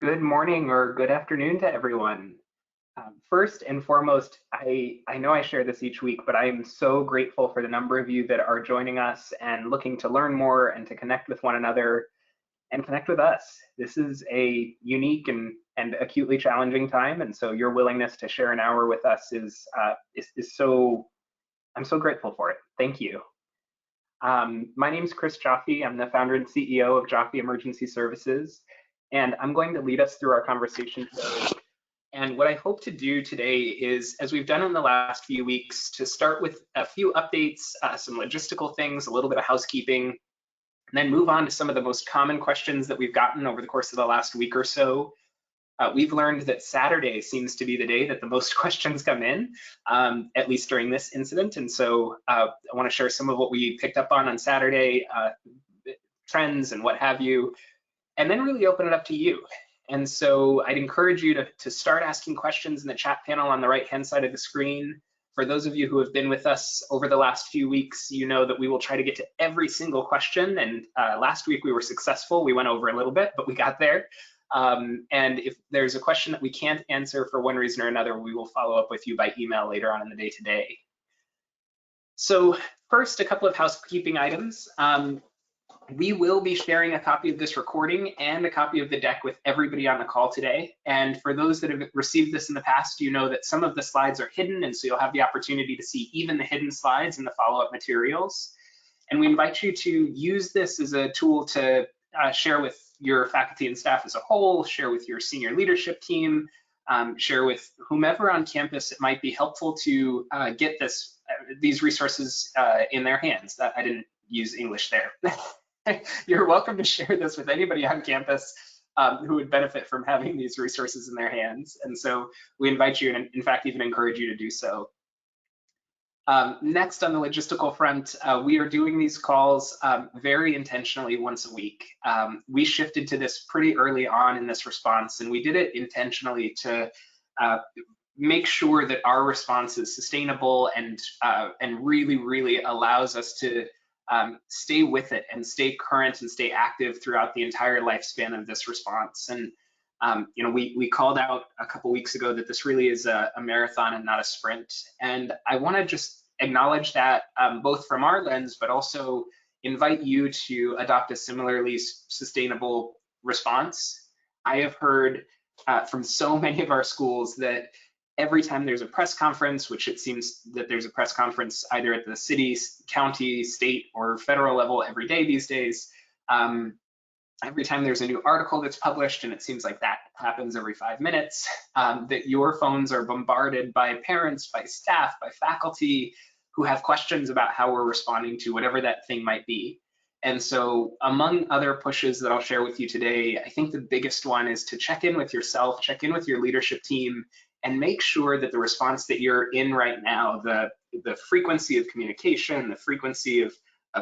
Good morning or good afternoon to everyone. First and foremost, I know I share this each week, but I am so grateful for the number of you that are joining us and looking to learn more and to connect with one another and connect with us. This is a unique and acutely challenging time, and so your willingness to share an hour with us is so, I'm so grateful for it. Thank you. My name is Chris Joffe. I'm the founder and CEO of Joffe Emergency Services, and I'm going to lead us through our conversation today. And what I hope to do today is, as we've done in the last few weeks, to start with a few updates, some logistical things, a little bit of housekeeping, and then move on to some of the most common questions that we've gotten over the course of the last week or so. We've learned that Saturday seems to be the day that the most questions come in, at least during this incident. And so I want to share some of what we picked up on Saturday, trends and what have you, and then really open it up to you. And so I'd encourage you to start asking questions in the chat panel on the right-hand side of the screen. For those of you who have been with us over the last few weeks, you know that we will try to get to every single question. And last week we were successful. We went over a little bit, but we got there. And if there's a question that we can't answer for one reason or another, we will follow up with you by email later on in the day today. So first, a couple of housekeeping items. We will be sharing a copy of this recording and a copy of the deck with everybody on the call today. And for those that have received this in the past, you know that some of the slides are hidden, and so you'll have the opportunity to see even the hidden slides in the follow-up materials. And we invite you to use this as a tool to share with your faculty and staff as a whole, share with your senior leadership team, share with whomever on campus it might be helpful to get these resources in their hands. I didn't use English there. You're welcome to share this with anybody on campus who would benefit from having these resources in their hands. And so we invite you, and in fact, even encourage you to do so. Next, on the logistical front, we are doing these calls very intentionally once a week. We shifted to this pretty early on in this response, and we did it intentionally to make sure that our response is sustainable and really, really allows us to stay with it and stay current and stay active throughout the entire lifespan of this response. And you know, we called out a couple weeks ago that this really is a marathon and not a sprint. And I want to just acknowledge that both from our lens, but also invite you to adopt a similarly sustainable response. I have heard from so many of our schools that every time there's a press conference, which it seems that there's a press conference either at the city, county, state, or federal level every day these days, every time there's a new article that's published, and it seems like that happens every 5 minutes, that your phones are bombarded by parents, by staff, by faculty who have questions about how we're responding to whatever that thing might be. And so among other pushes that I'll share with you today, I think the biggest one is to check in with yourself, check in with your leadership team, and make sure that the response that you're in right now, the frequency of communication, the frequency of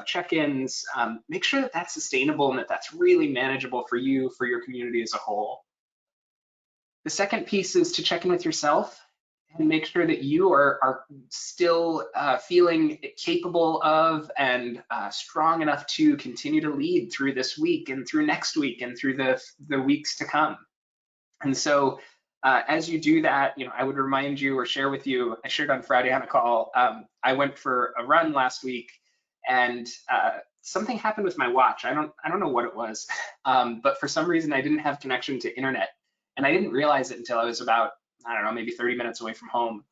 check-ins, make sure that that's sustainable and that that's really manageable for you, for your community as a whole. The second piece is to check in with yourself and make sure that you are still feeling capable of and strong enough to continue to lead through this week and through next week and through the weeks to come. And so as you do that, you know, I would remind you or share with you, I shared on Friday on a call, I went for a run last week, and something happened with my watch. I don't know what it was, but for some reason I didn't have connection to internet, and I didn't realize it until I was about, I don't know, maybe 30 minutes away from home.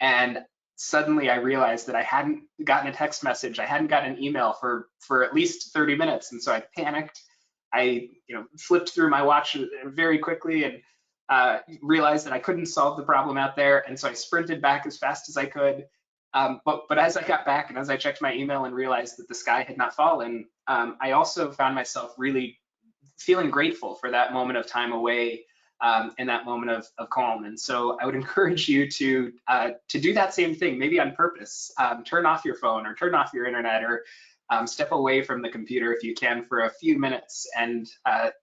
And suddenly I realized that I hadn't gotten a text message, I hadn't gotten an email for at least 30 minutes, and so I panicked. I flipped through my watch very quickly and realized that I couldn't solve the problem out there, and so I sprinted back as fast as I could. But as I got back and as I checked my email and realized that the sky had not fallen, I also found myself really feeling grateful for that moment of time away and that moment of calm. And so I would encourage you to do that same thing, maybe on purpose. Turn off your phone or turn off your internet or step away from the computer if you can for a few minutes and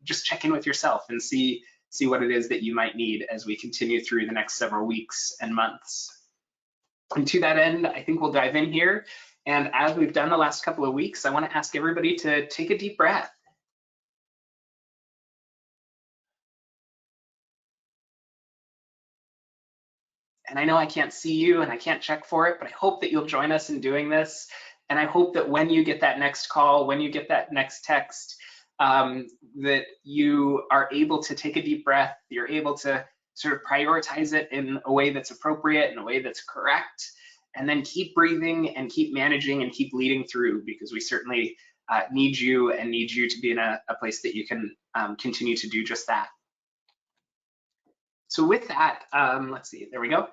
just check in with yourself and see what it is that you might need as we continue through the next several weeks and months. And to that end, I think we'll dive in here. And as we've done the last couple of weeks, I want to ask everybody to take a deep breath. And I know I can't see you and I can't check for it, but I hope that you'll join us in doing this. And I hope that when you get that next call, when you get that next text, that you are able to take a deep breath, you're able to sort of prioritize it in a way that's appropriate, in a way that's correct, and then keep breathing and keep managing and keep leading through, because we certainly need you and need you to be in a place that you can continue to do just that. So with that, let's see, there we go.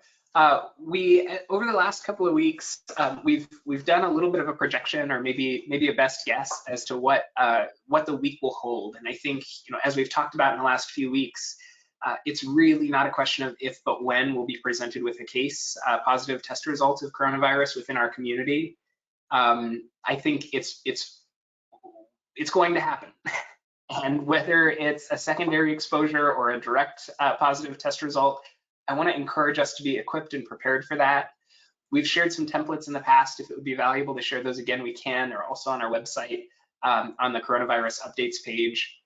We over the last couple of weeks, we've done a little bit of a projection, or maybe a best guess as to what the week will hold. And I think, as we've talked about in the last few weeks, it's really not a question of if but when we'll be presented with a case positive test result of coronavirus within our community. I think it's going to happen. And whether it's a secondary exposure or a direct positive test result, I want to encourage us to be equipped and prepared for that. We've shared some templates in the past. If it would be valuable to share those again, we can. They're also on our website on the coronavirus updates page.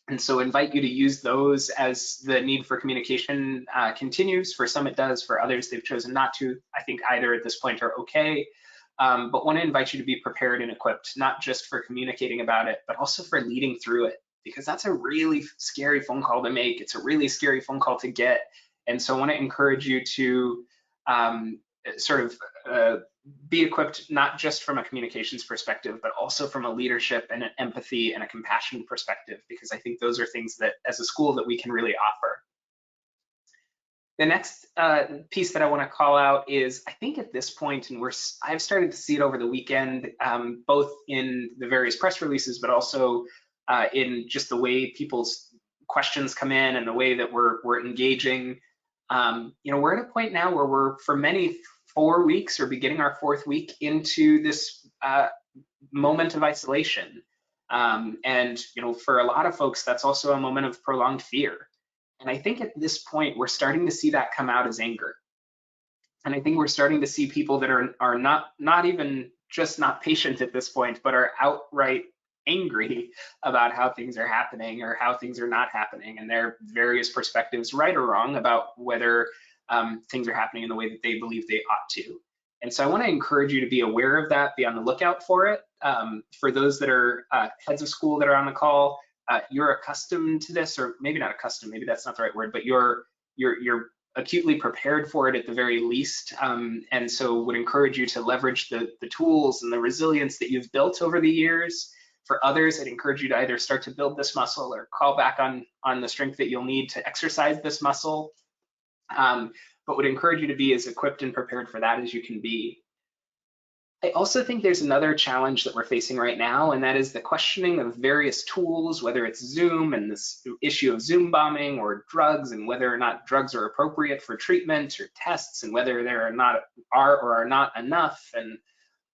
And so invite you to use those as the need for communication continues. For some it does, for others they've chosen not to. I think either at this point are okay. But want to invite you to be prepared and equipped, not just for communicating about it, but also for leading through it, because that's a really scary phone call to make. It's a really scary phone call to get. And so I want to encourage you to be equipped, not just from a communications perspective, but also from a leadership and an empathy and a compassion perspective, because I think those are things that as a school that we can really offer. The next piece that I want to call out is, I think at this point, and I've started to see it over the weekend, both in the various press releases, but also in just the way people's questions come in and the way that we're engaging. We're at a point now where we're, for many, 4 weeks or beginning our 4th week into this moment of isolation. And for a lot of folks, that's also a moment of prolonged fear. And I think at this point, we're starting to see that come out as anger. And I think we're starting to see people that are not even just not patient at this point, but are outright angry about how things are happening or how things are not happening, and their various perspectives, right or wrong, about whether things are happening in the way that they believe they ought to. And so I want to encourage you to be aware of that, be on the lookout for it. For those that are heads of school that are on the call, you're accustomed to this, or maybe not accustomed, maybe that's not the right word, but you're acutely prepared for it at the very least. And so would encourage you to leverage the tools and the resilience that you've built over the years. For others, I'd encourage you to either start to build this muscle or call back on the strength that you'll need to exercise this muscle. But would encourage you to be as equipped and prepared for that as you can be. I also think there's another challenge that we're facing right now, and that is the questioning of various tools, whether it's Zoom and this issue of Zoom bombing, or drugs and whether or not drugs are appropriate for treatment, or tests and whether there are or are not enough, and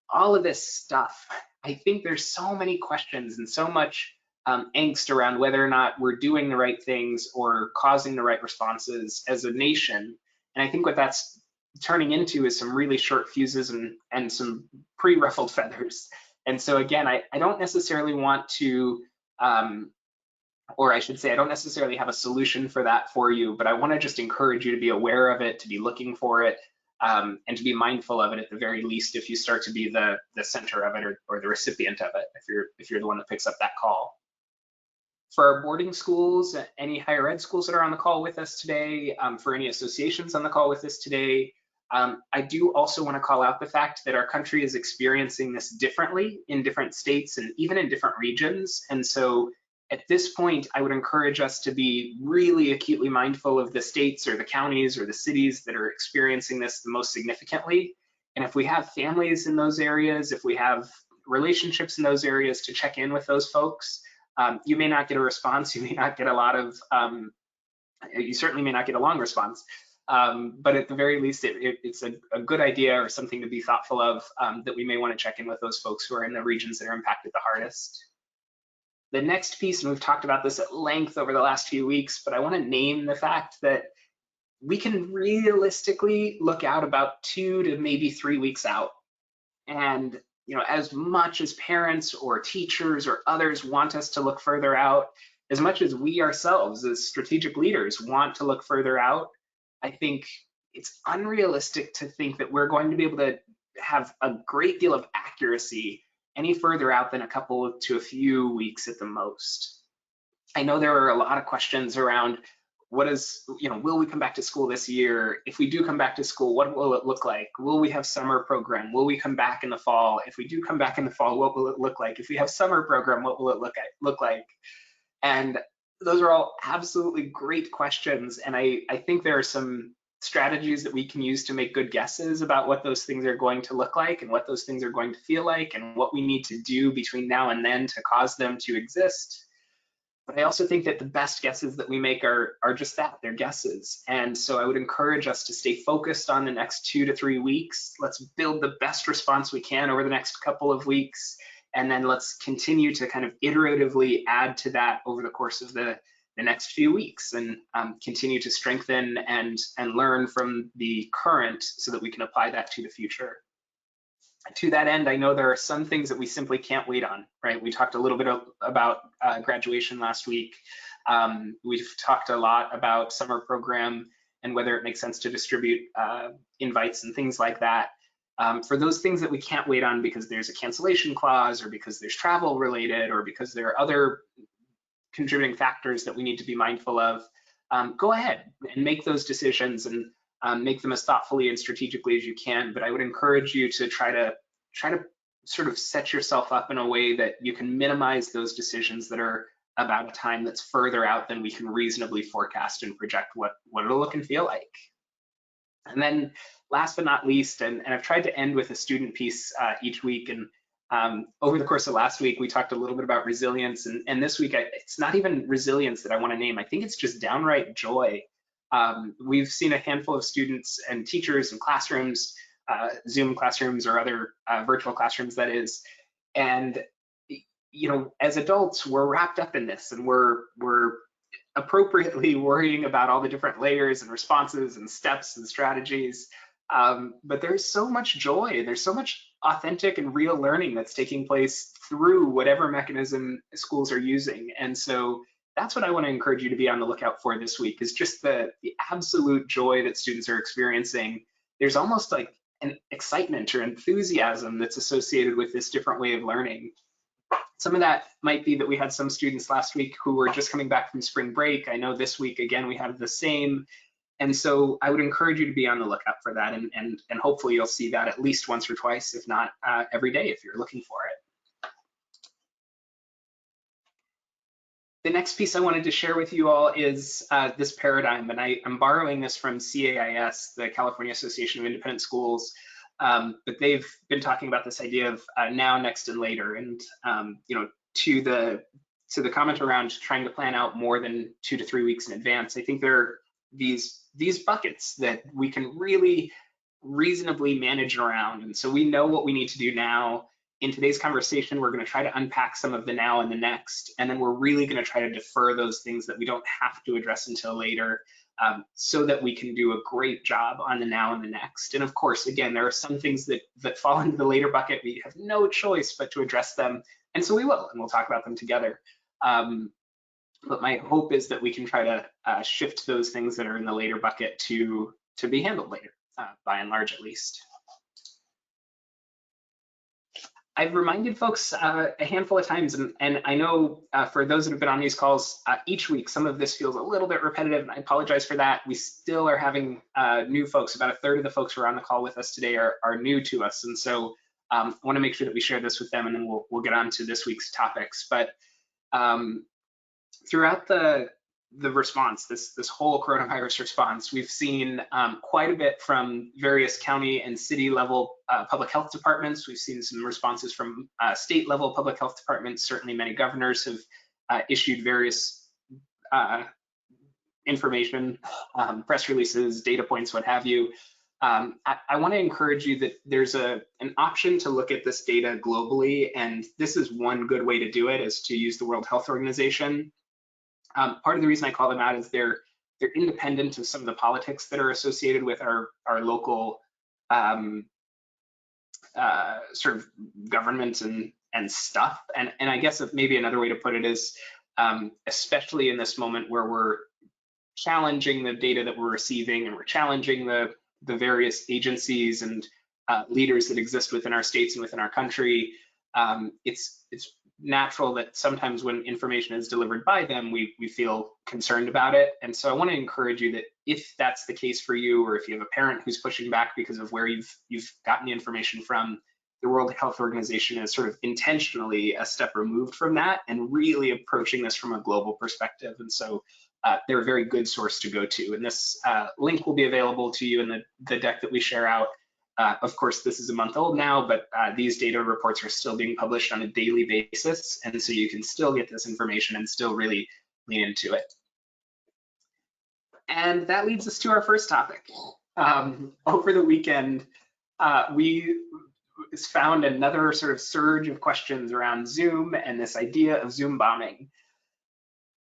all of this stuff. I think there's so many questions and so much angst around whether or not we're doing the right things or causing the right responses as a nation. And I think what that's turning into is some really short fuses and some pre-ruffled feathers. And so again, I don't necessarily want to, or I should say, I don't necessarily have a solution for that for you, but I want to just encourage you to be aware of it, to be looking for it, and to be mindful of it at the very least if you start to be the center of it, or the recipient of it, if you're the one that picks up that call. For our boarding schools, any higher ed schools that are on the call with us today, for any associations on the call with us today, I do also want to call out the fact that our country is experiencing this differently in different states and even in different regions. And so at this point, I would encourage us to be really acutely mindful of the states or the counties or the cities that are experiencing this the most significantly. And if we have families in those areas, if we have relationships in those areas, to check in with those folks. You may not get a response, you may not get a lot of, you certainly may not get a long response, but at the very least, it's a good idea or something to be thoughtful of, that we may want to check in with those folks who are in the regions that are impacted the hardest. The next piece, and we've talked about this at length over the last few weeks, but I want to name the fact that we can realistically look out about 2 to maybe 3 weeks out. And as much as parents or teachers or others want us to look further out, as much as we ourselves as strategic leaders want to look further out, I think it's unrealistic to think that we're going to be able to have a great deal of accuracy any further out than a couple to a few weeks at the most. I know there are a lot of questions around what is, will we come back to school this year? If we do come back to school, what will it look like? Will we have summer program? Will we come back in the fall? If we do come back in the fall, what will it look like? If we have summer program, what will it look like? And those are all absolutely great questions. And I think there are some strategies that we can use to make good guesses about what those things are going to look like and what those things are going to feel like and what we need to do between now and then to cause them to exist. But I also think that the best guesses that we make are just that, they're guesses. And so I would encourage us to stay focused on the next 2 to 3 weeks. Let's build the best response we can over the next couple of weeks. And then let's continue to kind of iteratively add to that over the course of the next few weeks and continue to strengthen and learn from the current so that we can apply that to the future. To that end, I know there are some things that we simply can't wait on, right? We talked a little bit about graduation last week. We've talked a lot about summer program and whether it makes sense to distribute invites and things like that. For those things that we can't wait on because there's a cancellation clause or because there's travel related or because there are other contributing factors that we need to be mindful of, go ahead and make those decisions and make them as thoughtfully and strategically as you can. But I would encourage you to try to sort of set yourself up in a way that you can minimize those decisions that are about a time that's further out than we can reasonably forecast and project what it'll look and feel like. And then last but not least, and I've tried to end with a student piece each week, and over the course of last week, we talked a little bit about resilience, and this week, it's not even resilience that I want to name. I think it's just downright joy. We've seen a handful of students and teachers in classrooms, Zoom classrooms or other virtual classrooms, that is, and as adults, we're wrapped up in this, and we're appropriately worrying about all the different layers and responses and steps and strategies. But there's so much joy, there's so much authentic and real learning that's taking place through whatever mechanism schools are using. And so that's what I want to encourage you to be on the lookout for this week, is just the absolute joy that students are experiencing. There's almost like an excitement or enthusiasm that's associated with this different way of learning. Some of that might be that we had some students last week who were just coming back from spring break. I know this week, again, we have the same. And so I would encourage you to be on the lookout for that. And hopefully you'll see that at least once or twice, if not every day, if you're looking for it. The next piece I wanted to share with you all is this paradigm, and I'm borrowing this from CAIS, the California Association of Independent Schools, but they've been talking about this idea of now, next, and later. And to the comment around trying to plan out more than 2 to 3 weeks in advance, I think there are these buckets that we can really reasonably manage around. And so we know what we need to do now. In today's conversation, we're going to try to unpack some of the now and the next, and then we're really going to try to defer those things that we don't have to address until later, so that we can do a great job on the now and the next. And of course, again, there are some things that fall into the later bucket. We have no choice but to address them, and so we will, and we'll talk about them together. But my hope is that we can try to shift those things that are in the later bucket to be handled later, by and large at least. I've reminded folks a handful of times, and I know for those that have been on these calls each week, some of this feels a little bit repetitive, and I apologize for that. We still are having new folks. About a third of the folks who are on the call with us today are new to us, and so I want to make sure that we share this with them, and then we'll get on to this week's topics. But throughout the response, this whole coronavirus response, we've seen quite a bit from various county and city level public health departments. We've seen some responses from state level public health departments. Certainly many governors have issued various information, press releases, data points, what have you. I want to encourage you that there's an option to look at this data globally, and this is one good way to do it, is to use the World Health Organization. Part of the reason I call them out is they're independent of some of the politics that are associated with our local sort of government and stuff. And I guess maybe another way to put it is, especially in this moment where we're challenging the data that we're receiving and we're challenging the the various agencies and leaders that exist within our states and within our country, it's natural that sometimes when information is delivered by them, we feel concerned about it. And so I want to encourage you that if that's the case for you, or if you have a parent who's pushing back because of where you've gotten the information from, the World Health Organization is sort of intentionally a step removed from that and really approaching this from a global perspective. And so they're a very good source to go to. And this link will be available to you in the deck that we share out. Of course, this is a month old now, but these data reports are still being published on a daily basis. And so you can still get this information and still really lean into it. And that leads us to our first topic. Over the weekend, we found another sort of surge of questions around Zoom and this idea of Zoom bombing.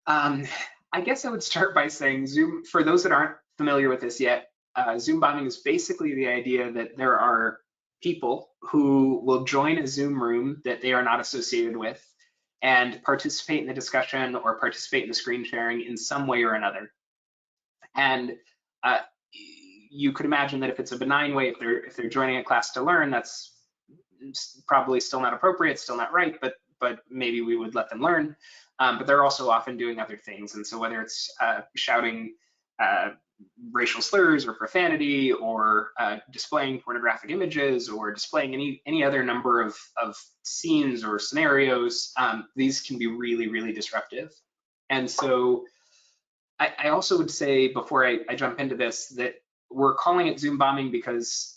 I guess I would start by saying Zoom, for those that aren't familiar with this yet, Zoom bombing is basically the idea that there are people who will join a Zoom room that they are not associated with and participate in the discussion or participate in the screen sharing in some way or another. And you could imagine that if it's a benign way, if they're joining a class to learn, that's probably still not appropriate, still not right, but maybe we would let them learn. But they're also often doing other things. And so whether it's shouting racial slurs or profanity, or displaying pornographic images, or displaying any other number of scenes or scenarios, these can be really, really disruptive. And so I also would say, before I jump into this, that we're calling it Zoom bombing because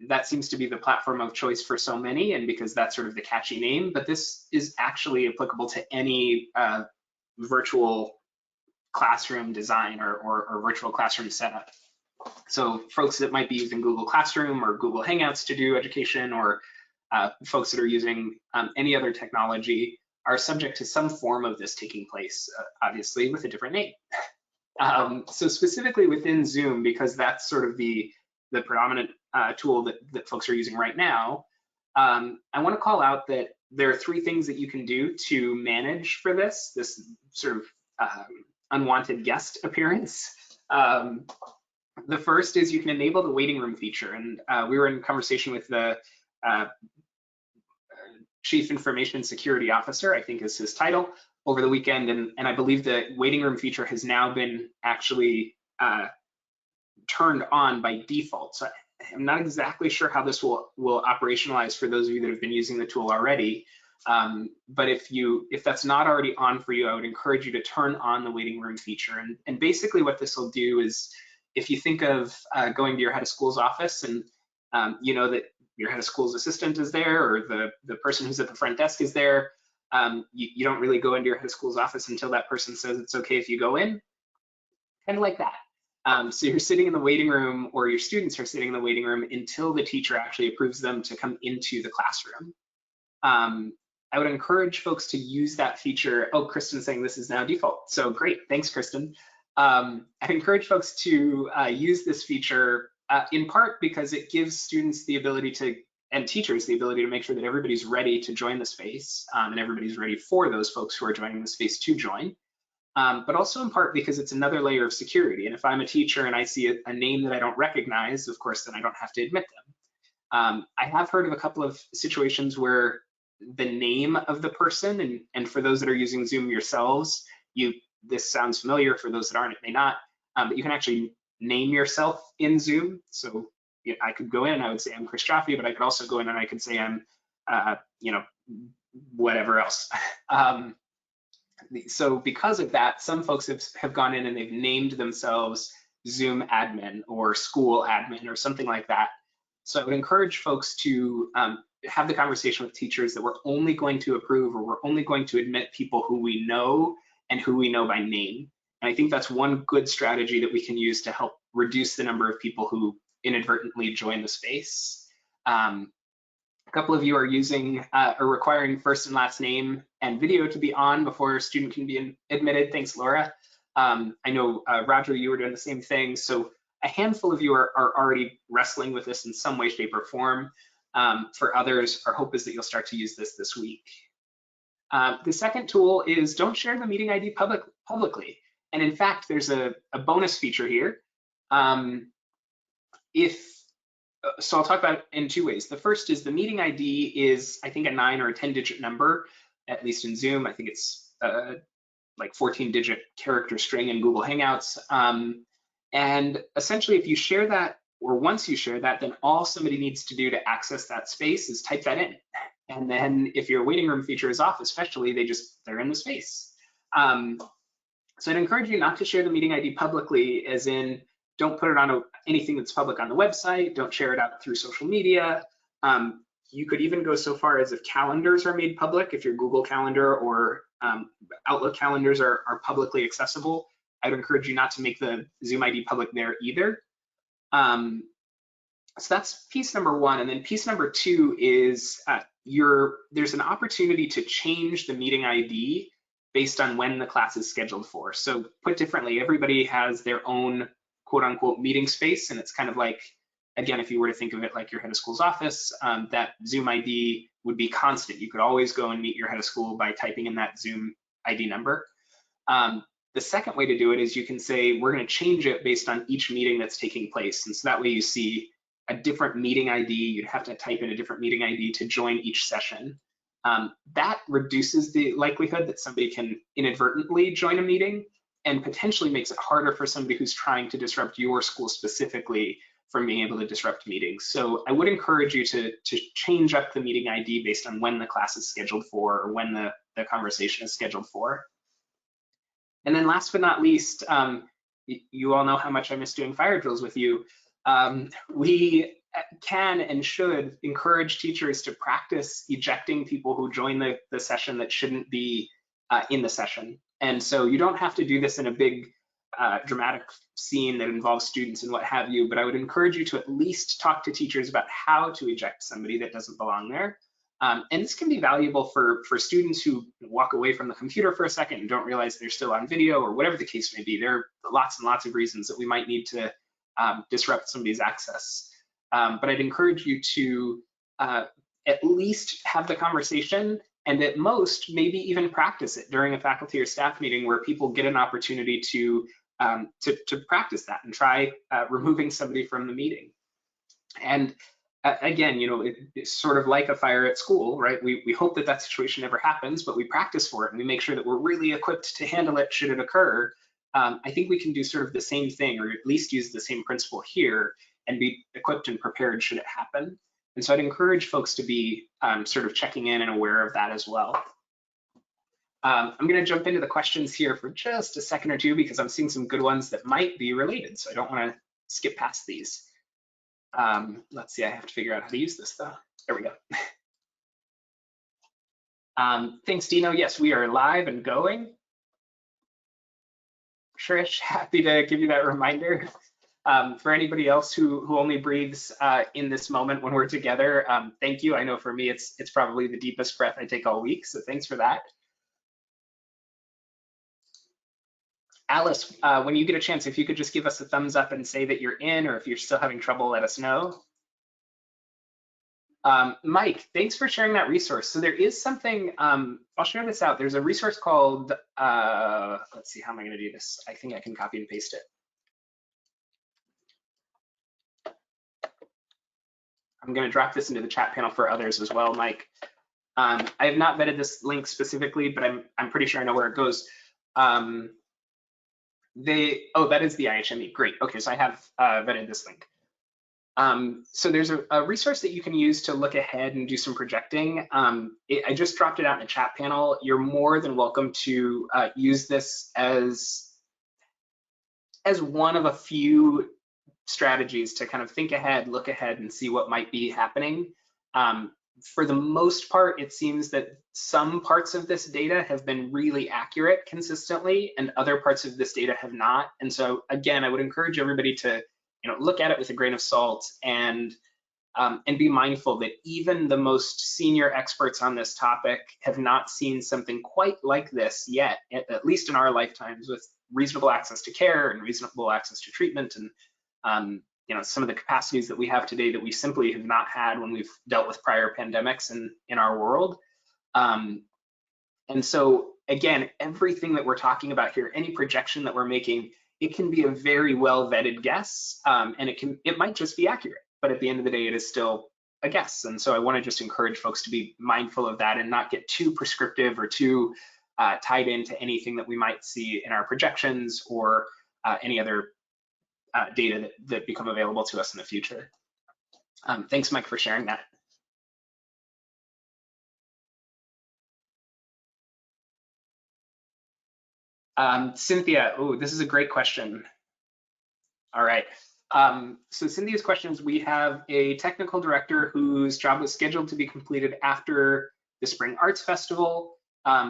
that seems to be the platform of choice for so many, and because that's sort of the catchy name, but this is actually applicable to any virtual classroom design or virtual classroom setup. So folks that might be using Google Classroom or Google Hangouts to do education, or folks that are using any other technology, are subject to some form of this taking place, obviously with a different name. So specifically within Zoom, because that's sort of the predominant tool that folks are using right now, I want to call out that there are 3 things that you can do to manage for this sort of unwanted guest appearance. The first is you can enable the waiting room feature. And we were in conversation with the Chief Information Security Officer, I think is his title, over the weekend. And I believe the waiting room feature has now been actually turned on by default. So I'm not exactly sure how this will operationalize for those of you that have been using the tool already. But if that's not already on for you, I would encourage you to turn on the waiting room feature. And basically what this will do is, if you think of going to your head of school's office, and you know that your head of school's assistant is there, or the person who's at the front desk is there, you don't really go into your head of school's office until that person says it's okay if you go in, kind of like that. So you're sitting in the waiting room, or your students are sitting in the waiting room until the teacher actually approves them to come into the classroom. I would encourage folks to use that feature. Oh, Kristen's saying this is now default. So great, thanks, Kristen. I'd encourage folks to use this feature in part because it gives students the ability and teachers the ability to make sure that everybody's ready to join the space, and everybody's ready for those folks who are joining the space to join. But also in part because it's another layer of security. And if I'm a teacher and I see a name that I don't recognize, of course, then I don't have to admit them. I have heard of a couple of situations where the name of the person, and for those that are using Zoom yourselves, this sounds familiar. For those that aren't, it may not, but you can actually name yourself in Zoom. So I could go in and I would say I'm Chris Joffe, but I could also go in and I could say I'm, whatever else. So because of that, some folks have gone in and they've named themselves Zoom admin or school admin or something like that. So I would encourage folks to have the conversation with teachers that we're only going to approve, or we're only going to admit people who we know and who we know by name. And I think that's one good strategy that we can use to help reduce the number of people who inadvertently join the space. A couple of you are using or requiring first and last name and video to be on before a student can be admitted. Thanks, Laura. I know, Roger, you were doing the same thing. So a handful of you are already wrestling with this in some way, shape, or form. For others, our hope is that you'll start to use this week. The second tool is don't share the meeting ID publicly. And in fact, there's a bonus feature here. So I'll talk about it in two ways. The first is the meeting ID is, I think, a 9 or a 10-digit number, at least in Zoom. I think it's like 14-digit character string in Google Hangouts. And essentially, if you share that, or once you share that, then all somebody needs to do to access that space is type that in. And then if your waiting room feature is off, especially, they're in the space. So I'd encourage you not to share the meeting ID publicly, as in don't put it on anything that's public on the website, don't share it out through social media. You could even go so far as if calendars are made public, if your Google Calendar or Outlook calendars are publicly accessible, I'd encourage you not to make the Zoom ID public there either. So that's piece number one. And then piece number two is there's an opportunity to change the meeting ID based on when the class is scheduled for. So put differently, everybody has their own quote unquote meeting space. And it's kind of like, again, if you were to think of it like your head of school's office, that Zoom ID would be constant. You could always go and meet your head of school by typing in that Zoom ID number. The second way to do it is you can say, we're going to change it based on each meeting that's taking place. And so that way you see a different meeting ID. You'd have to type in a different meeting ID to join each session. That reduces the likelihood that somebody can inadvertently join a meeting and potentially makes it harder for somebody who's trying to disrupt your school specifically from being able to disrupt meetings. So I would encourage you to change up the meeting ID based on when the class is scheduled for or when the conversation is scheduled for. And then last but not least, you all know how much I miss doing fire drills with you. We can and should encourage teachers to practice ejecting people who join the session that shouldn't be in the session. And so you don't have to do this in a big dramatic scene that involves students and what have you, but I would encourage you to at least talk to teachers about how to eject somebody that doesn't belong there. And this can be valuable for students who walk away from the computer for a second and don't realize they're still on video, or whatever the case may be. There are lots and lots of reasons that we might need to disrupt somebody's access. But I'd encourage you to at least have the conversation, and at most, maybe even practice it during a faculty or staff meeting where people get an opportunity to practice that and try removing somebody from the meeting. And again, you know, it's sort of like a fire at school, right? We hope that that situation never happens, but we practice for it and we make sure that we're really equipped to handle it should it occur. I think we can do sort of the same thing, or at least use the same principle here and be equipped and prepared should it happen. And so I'd encourage folks to be sort of checking in and aware of that as well. I'm going to jump into the questions here for just a second or two because I'm seeing some good ones that might be related, so I don't want to skip past these. Let's see, I have to figure out how to use this though. There we go. Thanks, Dino. Yes, we are live and going. Trish, happy to give you that reminder. For anybody else who only breathes in this moment when we're together, thank you. I know for me, it's probably the deepest breath I take all week, so thanks for that. Alice, when you get a chance, if you could just give us a thumbs up and say that you're in, or if you're still having trouble, let us know. Mike, thanks for sharing that resource. So there is something, I'll share this out. There's a resource called, let's see, how am I gonna do this? I think I can copy and paste it. I'm gonna drop this into the chat panel for others as well, Mike. I have not vetted this link specifically, but I'm pretty sure I know where it goes. Oh, that is the IHME, great. Okay, so I have vetted this link. So there's a resource that you can use to look ahead and do some projecting. I just dropped it out in the chat panel. You're more than welcome to use this as one of a few strategies to kind of think ahead, look ahead, and see what might be happening. For the most part, it seems that some parts of this data have been really accurate consistently, and other parts of this data have not. And so again, I would encourage everybody to look at it with a grain of salt and be mindful that even the most senior experts on this topic have not seen something quite like this yet, at least in our lifetimes, with reasonable access to care and reasonable access to treatment, and some of the capacities that we have today that we simply have not had when we've dealt with prior pandemics in our world. And so again, everything that we're talking about here, any projection that we're making, it can be a very well vetted guess, and it might just be accurate, but at the end of the day, it is still a guess. And so I want to just encourage folks to be mindful of that and not get too prescriptive or too tied into anything that we might see in our projections or any other data that become available to us in the future. Thanks, Mike, for sharing that. Cynthia, oh, this is a great question. All right. So Cynthia's question is, we have a technical director whose job was scheduled to be completed after the Spring Arts Festival.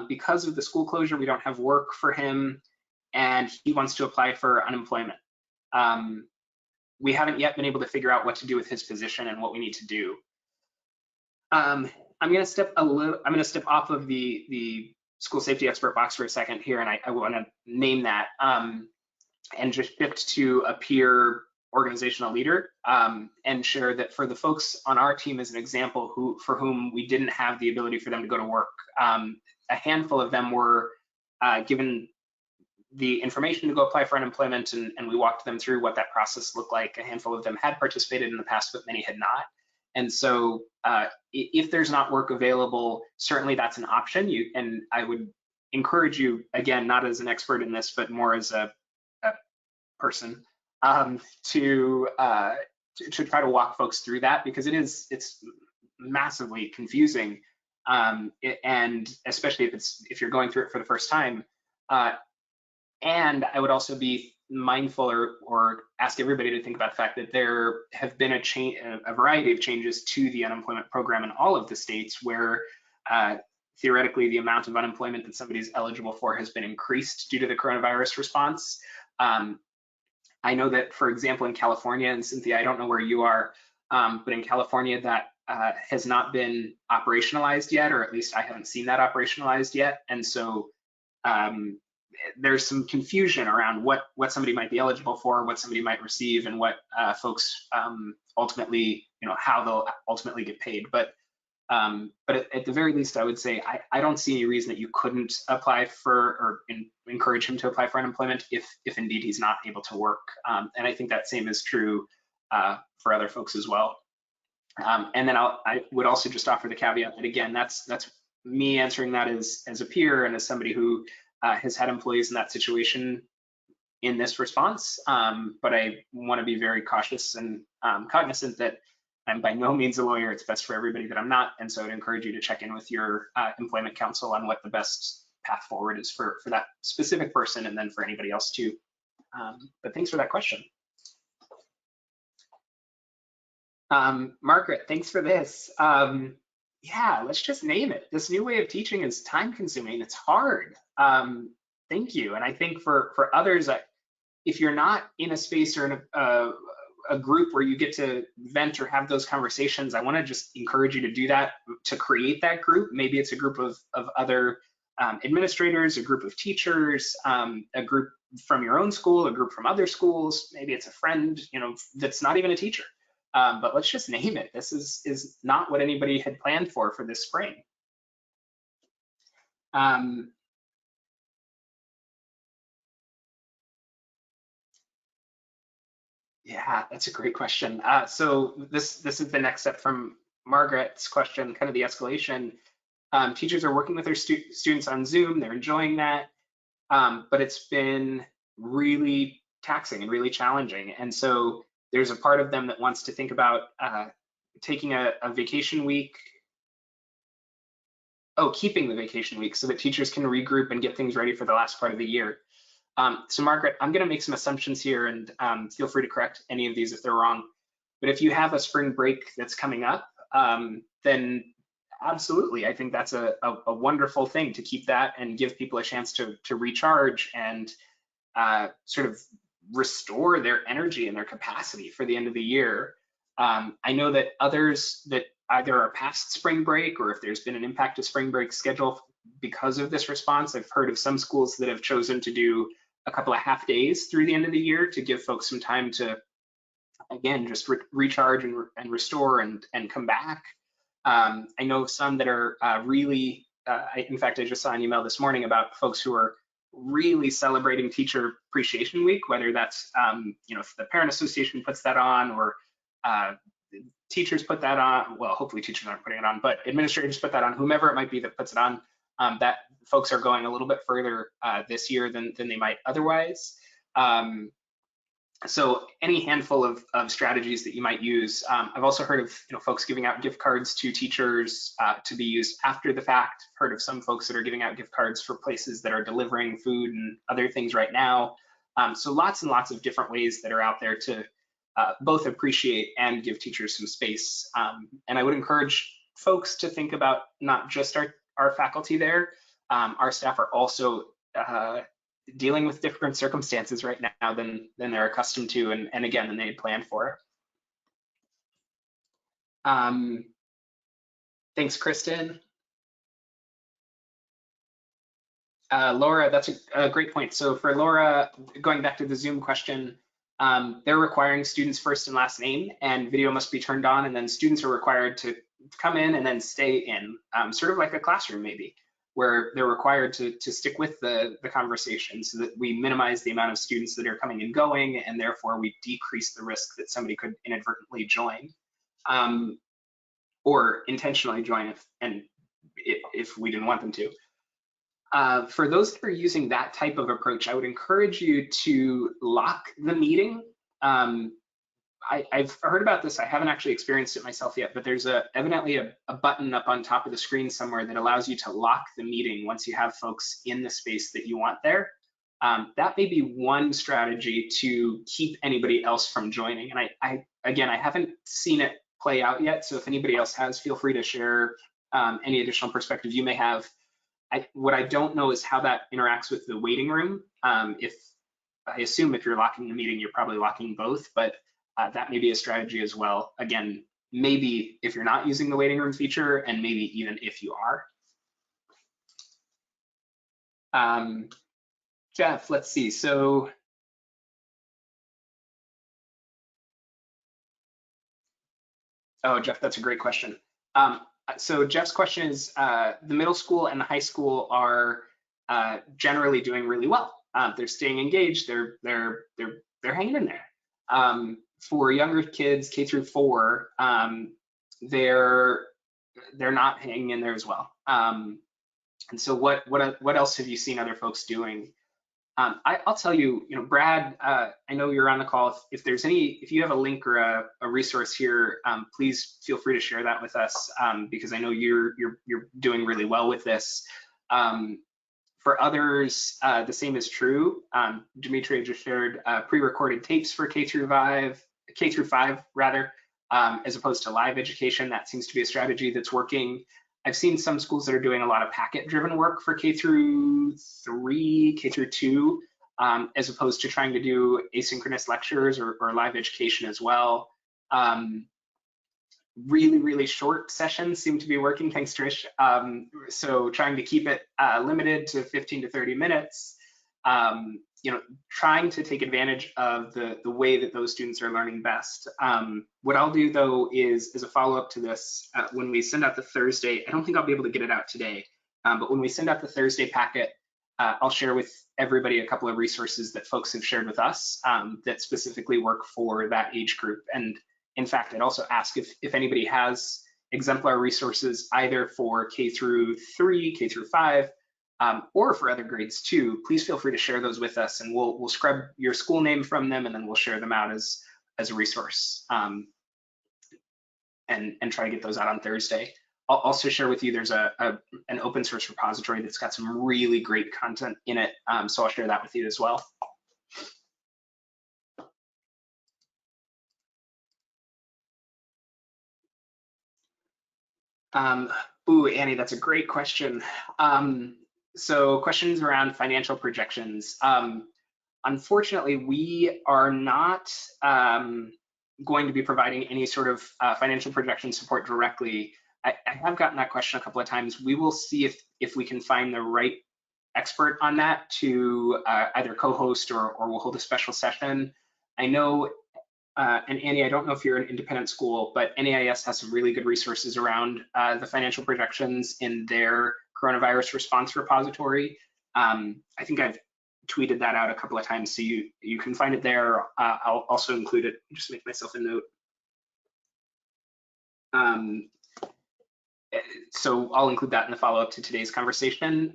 Because of the school closure, we don't have work for him, and he wants to apply for unemployment. We haven't yet been able to figure out what to do with his position and what we need to do. I'm going to step off of the school safety expert box for a second here, and I want to name that and just shift to a peer organizational leader and share that for the folks on our team as an example for whom we didn't have the ability for them to go to work, a handful of them were given the information to go apply for unemployment, and we walked them through what that process looked like. A handful of them had participated in the past, but many had not. And so if there's not work available, certainly that's an option. And I would encourage you, again, not as an expert in this, but more as a person, to try to walk folks through that, because it's massively confusing, and especially if you're going through it for the first time. And I would also be mindful or ask everybody to think about the fact that there have been a variety of changes to the unemployment program in all of the states where theoretically the amount of unemployment that somebody's eligible for has been increased due to the coronavirus response. I know that, for example, in California, and Cynthia, I don't know where you are, but in California that has not been operationalized yet, or at least I haven't seen that operationalized yet. And so there's some confusion around what somebody might be eligible for, what somebody might receive, and what folks ultimately, how they'll ultimately get paid. But at the very least, I would say I don't see any reason that you couldn't apply for or encourage him to apply for unemployment if indeed he's not able to work. And I think that same is true for other folks as well. And then I would also just offer the caveat that, again, that's me answering that as a peer and as somebody who has had employees in that situation in this response. But I want to be very cautious and cognizant that I'm by no means a lawyer. It's best for everybody that I'm not. And so I'd encourage you to check in with your employment counsel on what the best path forward is for that specific person, and then for anybody else too. But thanks for that question. Margaret, thanks for this. Yeah, let's just name it. This new way of teaching is time consuming. It's hard. Thank you. And I think for others, if you're not in a space or in a group where you get to vent or have those conversations, I want to just encourage you to do that, to create that group. Maybe it's a group of other administrators, a group of teachers, a group from your own school, a group from other schools. Maybe it's a friend, that's not even a teacher. But let's just name it. This is not what anybody had planned for this spring. Yeah, that's a great question. So this is the next step from Margaret's question, kind of the escalation. Teachers are working with their students on Zoom. They're enjoying that, but it's been really taxing and really challenging. And so there's a part of them that wants to think about taking a vacation week. Keeping the vacation week so that teachers can regroup and get things ready for the last part of the year. So Margaret, I'm going to make some assumptions here, and feel free to correct any of these if they're wrong. But if you have a spring break that's coming up, then absolutely, I think that's a wonderful thing to keep that and give people a chance to recharge and sort of restore their energy and their capacity for the end of the year. I know that others that either are past spring break, or if there's been an impact to spring break schedule because of this response, I've heard of some schools that have chosen to do a couple of half days through the end of the year to give folks some time to, again, just recharge and restore and come back. I know of some that are really, in fact, I just saw an email this morning about folks who are really celebrating Teacher Appreciation Week, whether that's, if the Parent Association puts that on, or teachers put that on. Well, hopefully teachers aren't putting it on, but administrators put that on, whomever it might be that puts it on, that folks are going a little bit further this year than they might otherwise. So any handful of strategies that you might use. I've also heard of folks giving out gift cards to teachers to be used after the fact. I've heard of some folks that are giving out gift cards for places that are delivering food and other things right now. So lots and lots of different ways that are out there to both appreciate and give teachers some space. And I would encourage folks to think about not just our faculty there. Our staff are also dealing with different circumstances right now than they're accustomed to, and again, than they had planned for. Thanks, Kristen. Laura, that's a great point. So for Laura, going back to the Zoom question, they're requiring students' first and last name, and video must be turned on, and then students are required to come in and then stay in, sort of like a classroom maybe, where they're required to stick with the conversation so that we minimize the amount of students that are coming and going, and therefore we decrease the risk that somebody could inadvertently join or intentionally join if we didn't want them to. For those that are using that type of approach, I would encourage you to lock the meeting. I've heard about this. I haven't actually experienced it myself yet, but there's evidently a button up on top of the screen somewhere that allows you to lock the meeting once you have folks in the space that you want there. That may be one strategy to keep anybody else from joining. And again, I haven't seen it play out yet. So if anybody else has, feel free to share any additional perspective you may have. What I don't know is how that interacts with the waiting room. I assume if you're locking the meeting, you're probably locking both, but that may be a strategy as well. Again, maybe if you're not using the waiting room feature, and maybe even if you are. Jeff, let's see. So Jeff, that's a great question. So Jeff's question is, the middle school and the high school are generally doing really well. They're staying engaged. They're hanging in there. For younger kids, K through 4, they're not hanging in there as well. And so what else have you seen other folks doing? I'll tell you, Brad, I know you're on the call. If you have a link or a resource here, please feel free to share that with us, because I know you're doing really well with this. For others, the same is true. Dimitri just shared pre-recorded tapes for K through 5 rather, as opposed to live education. That seems to be a strategy that's working. I've seen some schools that are doing a lot of packet-driven work for K through 3, K through 2, as opposed to trying to do asynchronous lectures or live education as well. Really short sessions seem to be working, thanks Trish. So trying to keep it limited to 15 to 30 minutes, trying to take advantage of the way that those students are learning best. What I'll do though is, as a follow-up to this, when we send out the Thursday, I don't think I'll be able to get it out today, but when we send out the Thursday packet, I'll share with everybody a couple of resources that folks have shared with us that specifically work for that age group. And in fact, I'd also ask if anybody has exemplar resources either for K through 3, K through 5, or for other grades too. Please feel free to share those with us, and we'll scrub your school name from them, and then we'll share them out as a resource, and try to get those out on Thursday. I'll also share with you there's an open source repository that's got some really great content in it, so I'll share that with you as well. Ooh, Annie, that's a great question. So questions around financial projections. Unfortunately, we are not going to be providing any sort of financial projection support directly. I have gotten that question a couple of times. We will see if we can find the right expert on that to either co-host or we'll hold a special session. I know, and Annie, I don't know if you're an independent school, but NAIS has some really good resources around the financial projections in their coronavirus response repository. I think I've tweeted that out a couple of times, so you can find it there. I'll also include it, just make myself a note. So I'll include that in the follow-up to today's conversation.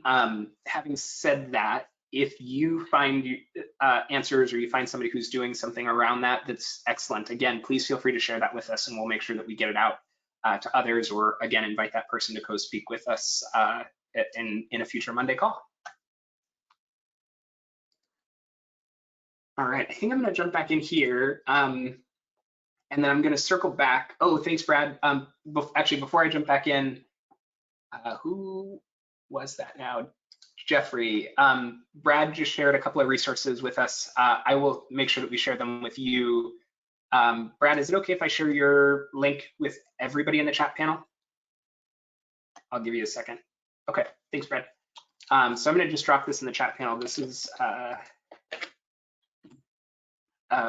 Having said that, if you find answers or you find somebody who's doing something around that that's excellent, again, please feel free to share that with us and we'll make sure that we get it out to others, or again, invite that person to co-speak with us in a future Monday call. All right, I think I'm gonna jump back in here. And then I'm going to circle back. Oh, thanks, Brad. Actually, before I jump back in, who was that now? Jeffrey. Brad just shared a couple of resources with us. I will make sure that we share them with you. Brad, is it okay if I share your link with everybody in the chat panel? I'll give you a second. Okay, thanks, Brad. So I'm going to just drop this in the chat panel. This is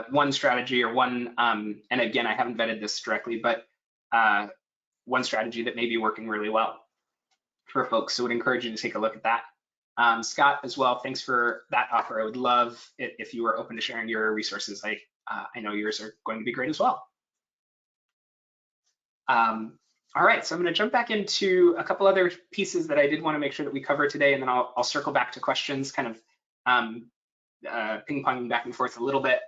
one strategy or one, and again, I haven't vetted this directly, but one strategy that may be working really well for folks. So I would encourage you to take a look at that. Scott as well, thanks for that offer. I would love it if you were open to sharing your resources. I know yours are going to be great as well. All right, so I'm going to jump back into a couple other pieces that I did want to make sure that we cover today, and then I'll circle back to questions, kind of ping-ponging back and forth a little bit.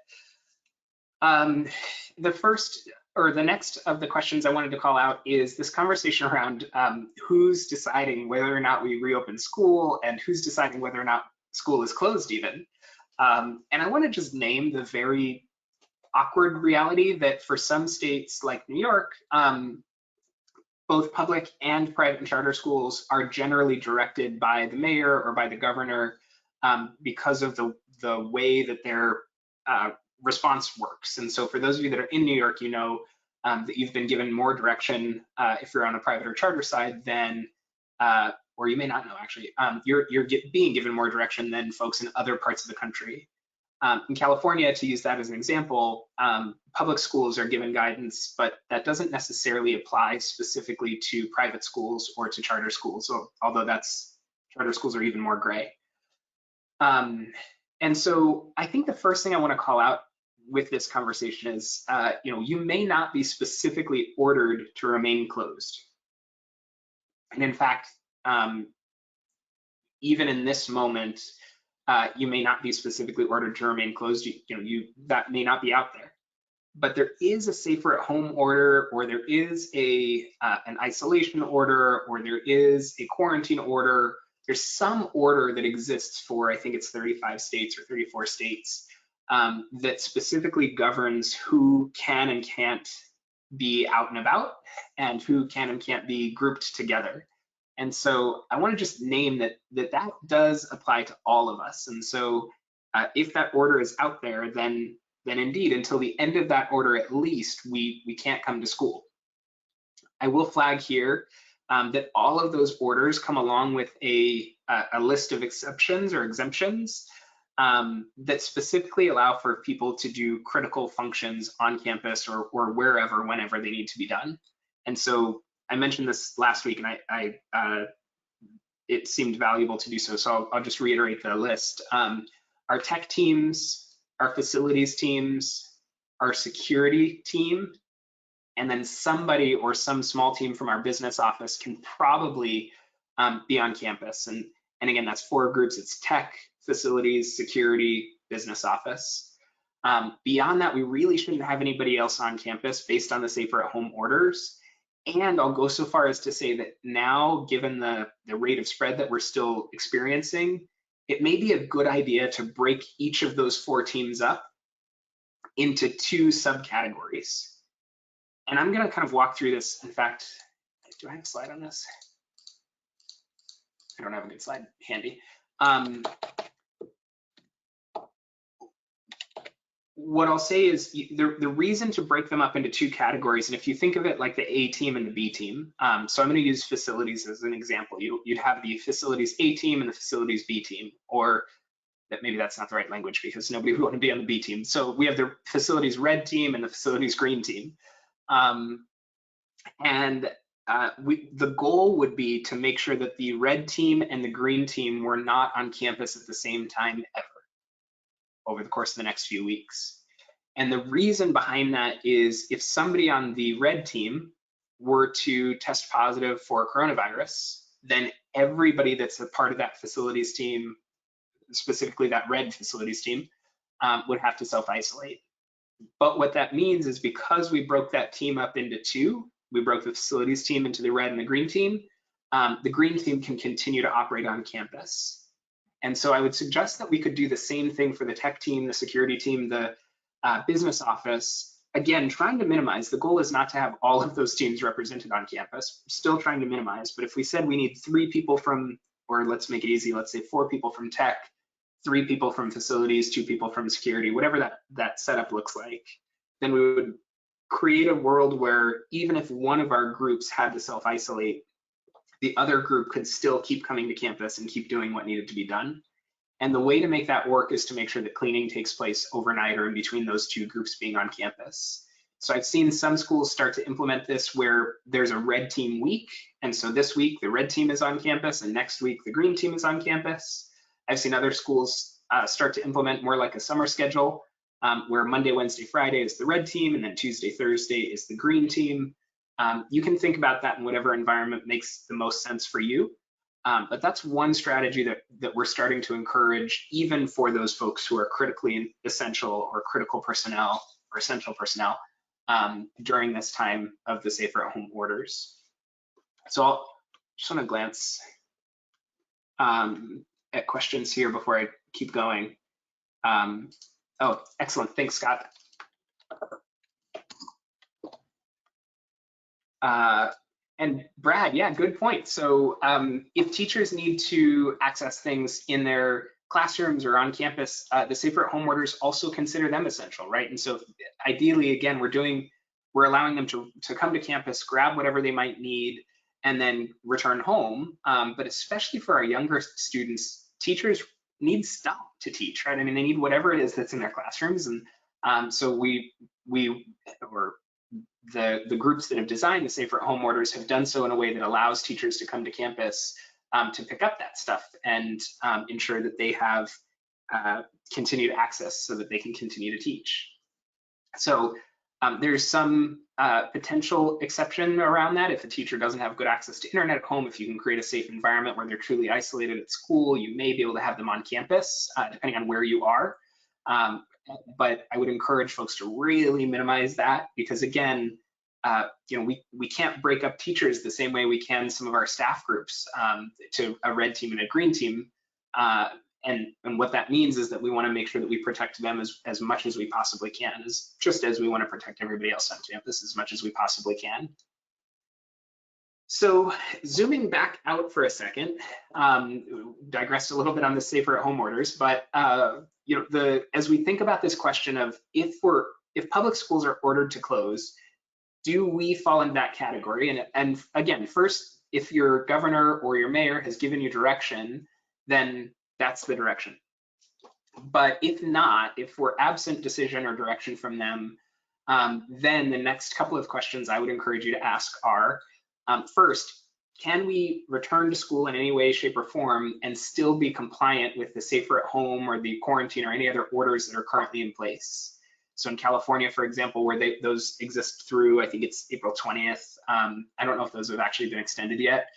The first or the next of the questions I wanted to call out is this conversation around who's deciding whether or not we reopen school and who's deciding whether or not school is closed even. And I want to just name the very awkward reality that for some states like New York, both public and private and charter schools are generally directed by the mayor or by the governor because of the way that their response works. And so for those of you that are in New York, you know that you've been given more direction if you're on a private or charter side than, or you may not know actually, you're being given more direction than folks in other parts of the country. In California, to use that as an example, public schools are given guidance, but that doesn't necessarily apply specifically to private schools or to charter schools, although charter schools are even more gray. And so I think the first thing I want to call out with this conversation is, you may not be specifically ordered to remain closed. And in fact, even in this moment, you may not be specifically ordered to remain closed. That may not be out there, but there is a safer at home order, or there is an isolation order, or there is a quarantine order. There's some order that exists for, I think it's 35 states or 34 states that specifically governs who can and can't be out and about and who can and can't be grouped together. And so I want to just name that does apply to all of us. And so if that order is out there, then indeed, until the end of that order, at least, we can't come to school. I will flag here that all of those orders come along with a list of exceptions or exemptions that specifically allow for people to do critical functions on campus or wherever, whenever they need to be done. And so I mentioned this last week, and it seemed valuable to do so. So I'll just reiterate the list. Our tech teams, our facilities teams, our security team, and then somebody or some small team from our business office can probably be on campus. And again, that's 4 groups. It's tech, facilities, security, business office. Beyond that, we really shouldn't have anybody else on campus based on the safer at home orders. And I'll go so far as to say that now, given the rate of spread that we're still experiencing, it may be a good idea to break each of those 4 teams up into 2 subcategories. And I'm going to kind of walk through this. In fact, do I have a slide on this? I don't have a good slide handy. What I'll say is the reason to break them up into 2 categories, and if you think of it like the A team and the B team, so I'm going to use facilities as an example. You'd have the facilities A team and the facilities B team, or that maybe that's not the right language because nobody would want to be on the B team. So we have the facilities red team and the facilities green team. And the goal would be to make sure that the red team and the green team were not on campus at the same time ever over the course of the next few weeks. And the reason behind that is if somebody on the red team were to test positive for coronavirus, then everybody that's a part of that facilities team, specifically that red facilities team, would have to self-isolate. But what that means is because we broke that team up into two, we broke the facilities team into the red and the green team can continue to operate on campus. And so I would suggest that we could do the same thing for the tech team, the security team, the business office. Again, trying to minimize. The goal is not to have all of those teams represented on campus. We're still trying to minimize, but if we said we need 3 people from, or let's make it easy, let's say 4 people from tech, 3 people from facilities, 2 people from security, whatever that setup looks like, then we would create a world where even if one of our groups had to self-isolate, the other group could still keep coming to campus and keep doing what needed to be done. And the way to make that work is to make sure that cleaning takes place overnight or in between those 2 groups being on campus. So I've seen some schools start to implement this where there's a red team week. And so this week the red team is on campus and next week the green team is on campus. I've seen other schools start to implement more like a summer schedule where Monday, Wednesday, Friday is the red team and then Tuesday, Thursday is the green team. You can think about that in whatever environment makes the most sense for you. But that's one strategy that we're starting to encourage even for those folks who are critically essential or critical personnel or essential personnel during this time of the safer at home orders. So I'll just want to glance at questions here before I keep going. Oh, excellent. Thanks, Scott. And Brad, yeah, good point. So if teachers need to access things in their classrooms or on campus, the safer at home orders also consider them essential, right? And so ideally, again, we're allowing them to come to campus, grab whatever they might need, and then return home. But especially for our younger students, teachers need stuff to teach, right? I mean, they need whatever it is that's in their classrooms. And so the groups that have designed the safer at home orders have done so in a way that allows teachers to come to campus to pick up that stuff and ensure that they have continued access so that they can continue to teach. So there's some potential exception around that. If a teacher doesn't have good access to internet at home, if you can create a safe environment where they're truly isolated at school, you may be able to have them on campus, depending on where you are. But I would encourage folks to really minimize that because again, we can't break up teachers the same way we can some of our staff groups to a red team and a green team. And what that means is that we want to make sure that we protect them as much as we possibly can, just as we want to protect everybody else on campus as much as we possibly can. So zooming back out for a second, digressed a little bit on the safer at home orders, but as we think about this question of if public schools are ordered to close, do we fall in that category? And again, first, if your governor or your mayor has given you direction, then that's the direction. But if not, if we're absent decision or direction from them, then the next couple of questions I would encourage you to ask are, first, can we return to school in any way, shape, or form and still be compliant with the safer at home or the quarantine or any other orders that are currently in place? So in California, for example, where those exist through, I think it's April 20th. I don't know if those have actually been extended yet.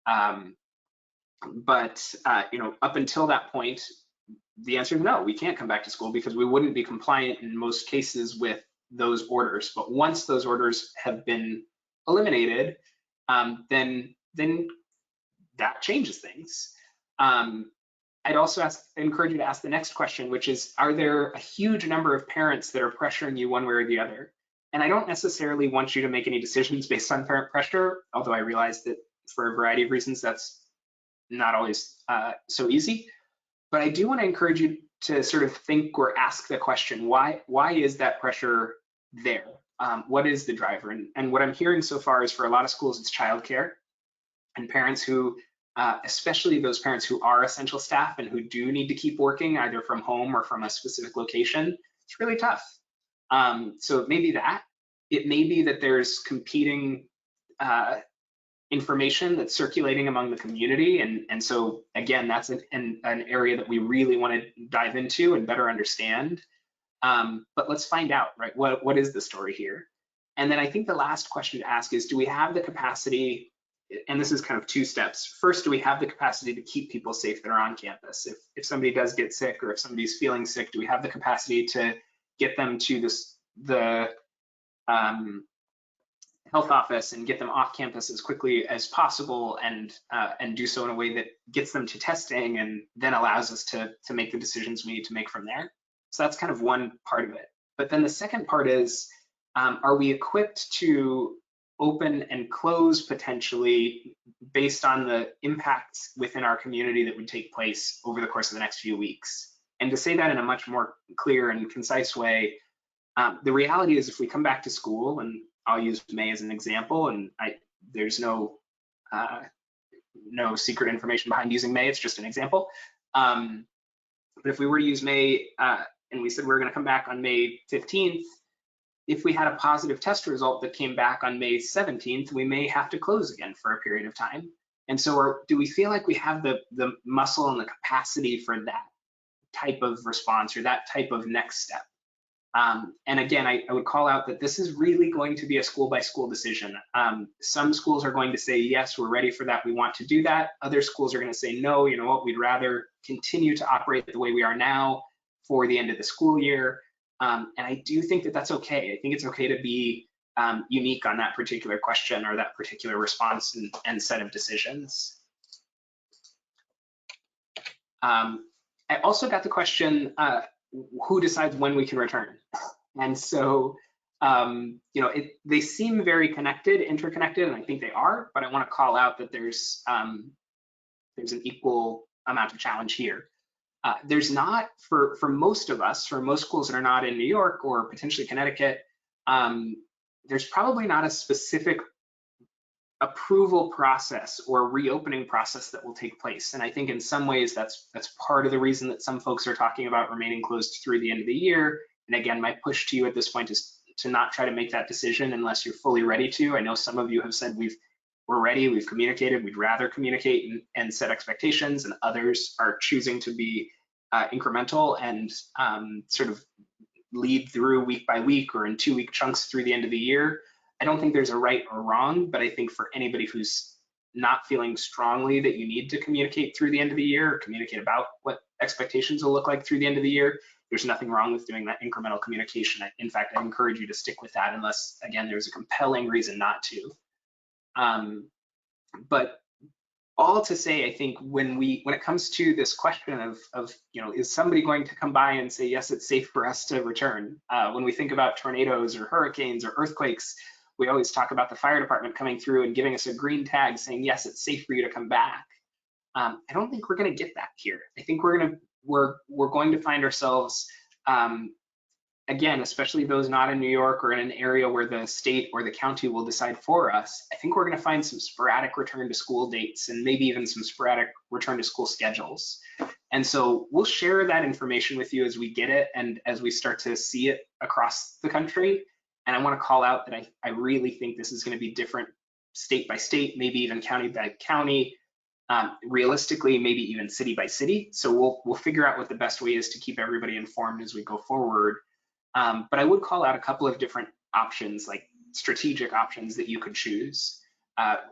But up until that point, the answer is no, we can't come back to school because we wouldn't be compliant in most cases with those orders. But once those orders have been eliminated, then that changes things. I'd also encourage you to ask the next question, which is, are there a huge number of parents that are pressuring you one way or the other? And I don't necessarily want you to make any decisions based on parent pressure, although I realize that for a variety of reasons, that's not always so easy. But I do want to encourage you to sort of think or ask the question, why is that pressure there? What is the driver? And what I'm hearing so far is for a lot of schools, it's childcare and parents who, especially those parents who are essential staff and who do need to keep working either from home or from a specific location, it's really tough. So it may be that. It may be that there's competing information that's circulating among the community. And so again, that's an area that we really want to dive into and better understand. But let's find out, right? What is the story here? And then I think the last question to ask is, do we have the capacity, and this is kind of two steps. First, do we have the capacity to keep people safe that are on campus? If somebody does get sick, or if somebody's feeling sick, do we have the capacity to get them to the health office and get them off campus as quickly as possible, and do so in a way that gets them to testing and then allows us to make the decisions we need to make from there? So that's kind of one part of it. But then the second part is, are we equipped to open and close potentially based on the impacts within our community that would take place over the course of the next few weeks? And to say that in a much more clear and concise way, the reality is, if we come back to school, and I'll use May as an example, and there's no secret information behind using May, it's just an example. But if we were to use May, and we said we're going to come back on May 15th, if we had a positive test result that came back on May 17th, we may have to close again for a period of time. And so do we feel like we have the muscle and the capacity for that type of response, or that type of next step? And again, I would call out that this is really going to be a school by school decision. Some schools are going to say, yes, we're ready for that, we want to do that. Other schools are going to say, no, you know what, we'd rather continue to operate the way we are now for the end of the school year. And I do think that that's okay. I think it's okay to be unique on that particular question, or that particular response and set of decisions. I also got the question, who decides when we can return? And so, they seem very interconnected, and I think they are, but I want to call out that there's an equal amount of challenge here. There's not, for most of us, for most schools that are not in New York or potentially Connecticut, there's probably not a specific approval process or reopening process that will take place. And I think in some ways that's part of the reason that some folks are talking about remaining closed through the end of the year. And again, my push to you at this point is to not try to make that decision unless you're fully ready to. I know some of you have said we're ready, we've communicated, we'd rather communicate and set expectations, and others are choosing to be incremental and sort of lead through week by week or in 2-week chunks through the end of the year. I don't think there's a right or wrong, but I think for anybody who's not feeling strongly that you need to communicate through the end of the year, or communicate about what expectations will look like through the end of the year, there's nothing wrong with doing that incremental communication. In fact, I encourage you to stick with that unless, again, there's a compelling reason not to. But all to say, I think when it comes to this question of is somebody going to come by and say, yes, it's safe for us to return? When we think about tornadoes or hurricanes or earthquakes, we always talk about the fire department coming through and giving us a green tag saying, yes, it's safe for you to come back. I don't think we're going to get that here. I think we're going to find ourselves, again, especially those not in New York or in an area where the state or the county will decide for us, I think we're going to find some sporadic return to school dates, and maybe even some sporadic return to school schedules. And so we'll share that information with you as we get it and as we start to see it across the country. And I want to call out that I really think this is going to be different state by state, maybe even county by county, realistically, maybe even city by city. So we'll figure out what the best way is to keep everybody informed as we go forward. But I would call out a couple of different options, like strategic options that you could choose.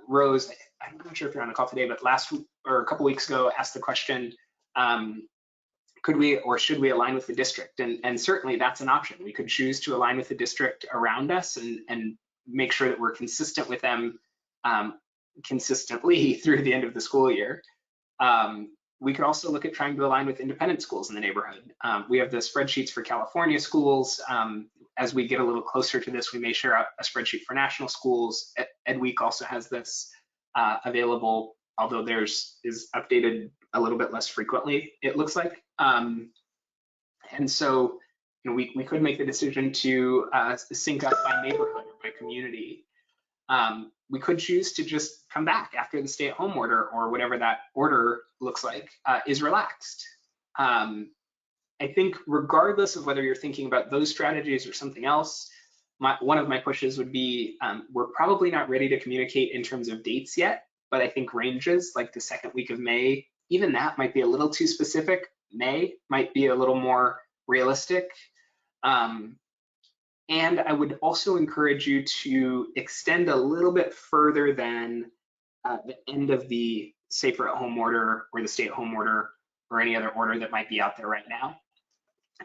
Rose, I'm not sure if you're on the call today, but a couple weeks ago asked the question, could we or should we align with the district? And certainly that's an option. We could choose to align with the district around us and make sure that we're consistent with them consistently through the end of the school year. We could also look at trying to align with independent schools in the neighborhood. We have the spreadsheets for California schools. As we get a little closer to this, we may share out a spreadsheet for national schools. EdWeek also has this available, although theirs is updated a little bit less frequently, it looks like. And so we could make the decision to sync up by neighborhood or by community. We could choose to just come back after the stay-at-home order, or whatever that order looks like, is relaxed. I think regardless of whether you're thinking about those strategies or something else, one of my pushes would be, we're probably not ready to communicate in terms of dates yet, but I think ranges like the second week of May, even that might be a little too specific. May might be a little more realistic. And I would also encourage you to extend a little bit further than the end of the safer at home order or the stay at home order or any other order that might be out there right now.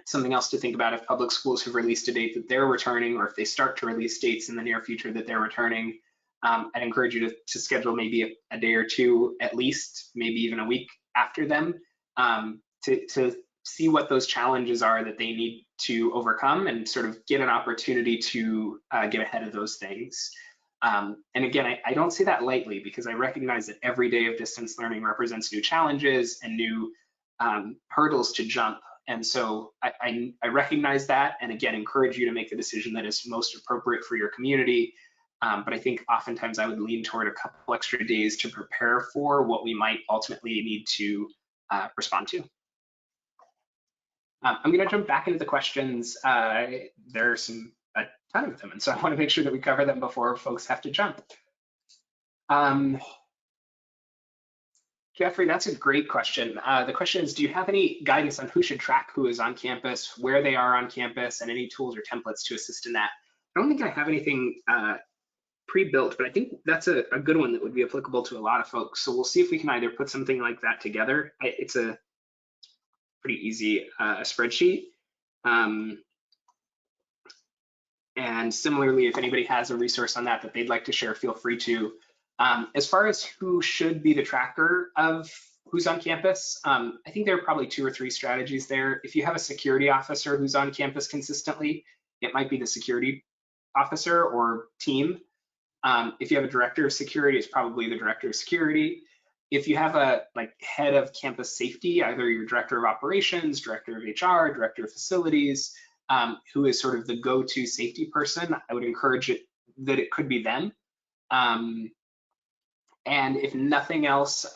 Something else to think about if public schools have released a date that they're returning, or if they start to release dates in the near future that they're returning, I'd encourage you to schedule maybe a day or two, at least, maybe even a week after them, to see what those challenges are that they need to overcome and sort of get an opportunity to get ahead of those things. And again, I don't say that lightly, because I recognize that every day of distance learning represents new challenges and new hurdles to jump. And so I recognize that, and again, encourage you to make the decision that is most appropriate for your community. But I think oftentimes I would lean toward a couple extra days to prepare for what we might ultimately need to respond to. I'm going to jump back into the questions. There's a ton of them, and so I want to make sure that we cover them before folks have to jump. Jeffrey, that's a great question. The question is, do you have any guidance on who should track who is on campus, where they are on campus, and any tools or templates to assist in that? I don't think I have anything pre-built, but I think that's a good one that would be applicable to a lot of folks. So we'll see if we can either put something like that together. It's a pretty easy spreadsheet. And similarly, if anybody has a resource on that they'd like to share, feel free to. As far as who should be the tracker of who's on campus, I think there are probably 2 or 3 strategies there. If you have a security officer who's on campus consistently, it might be the security officer or team. If you have a director of security, it's probably the director of security. If you have a head of campus safety, either your director of operations, director of HR, director of facilities, who is sort of the go-to safety person, I would encourage that it could be them. And if nothing else,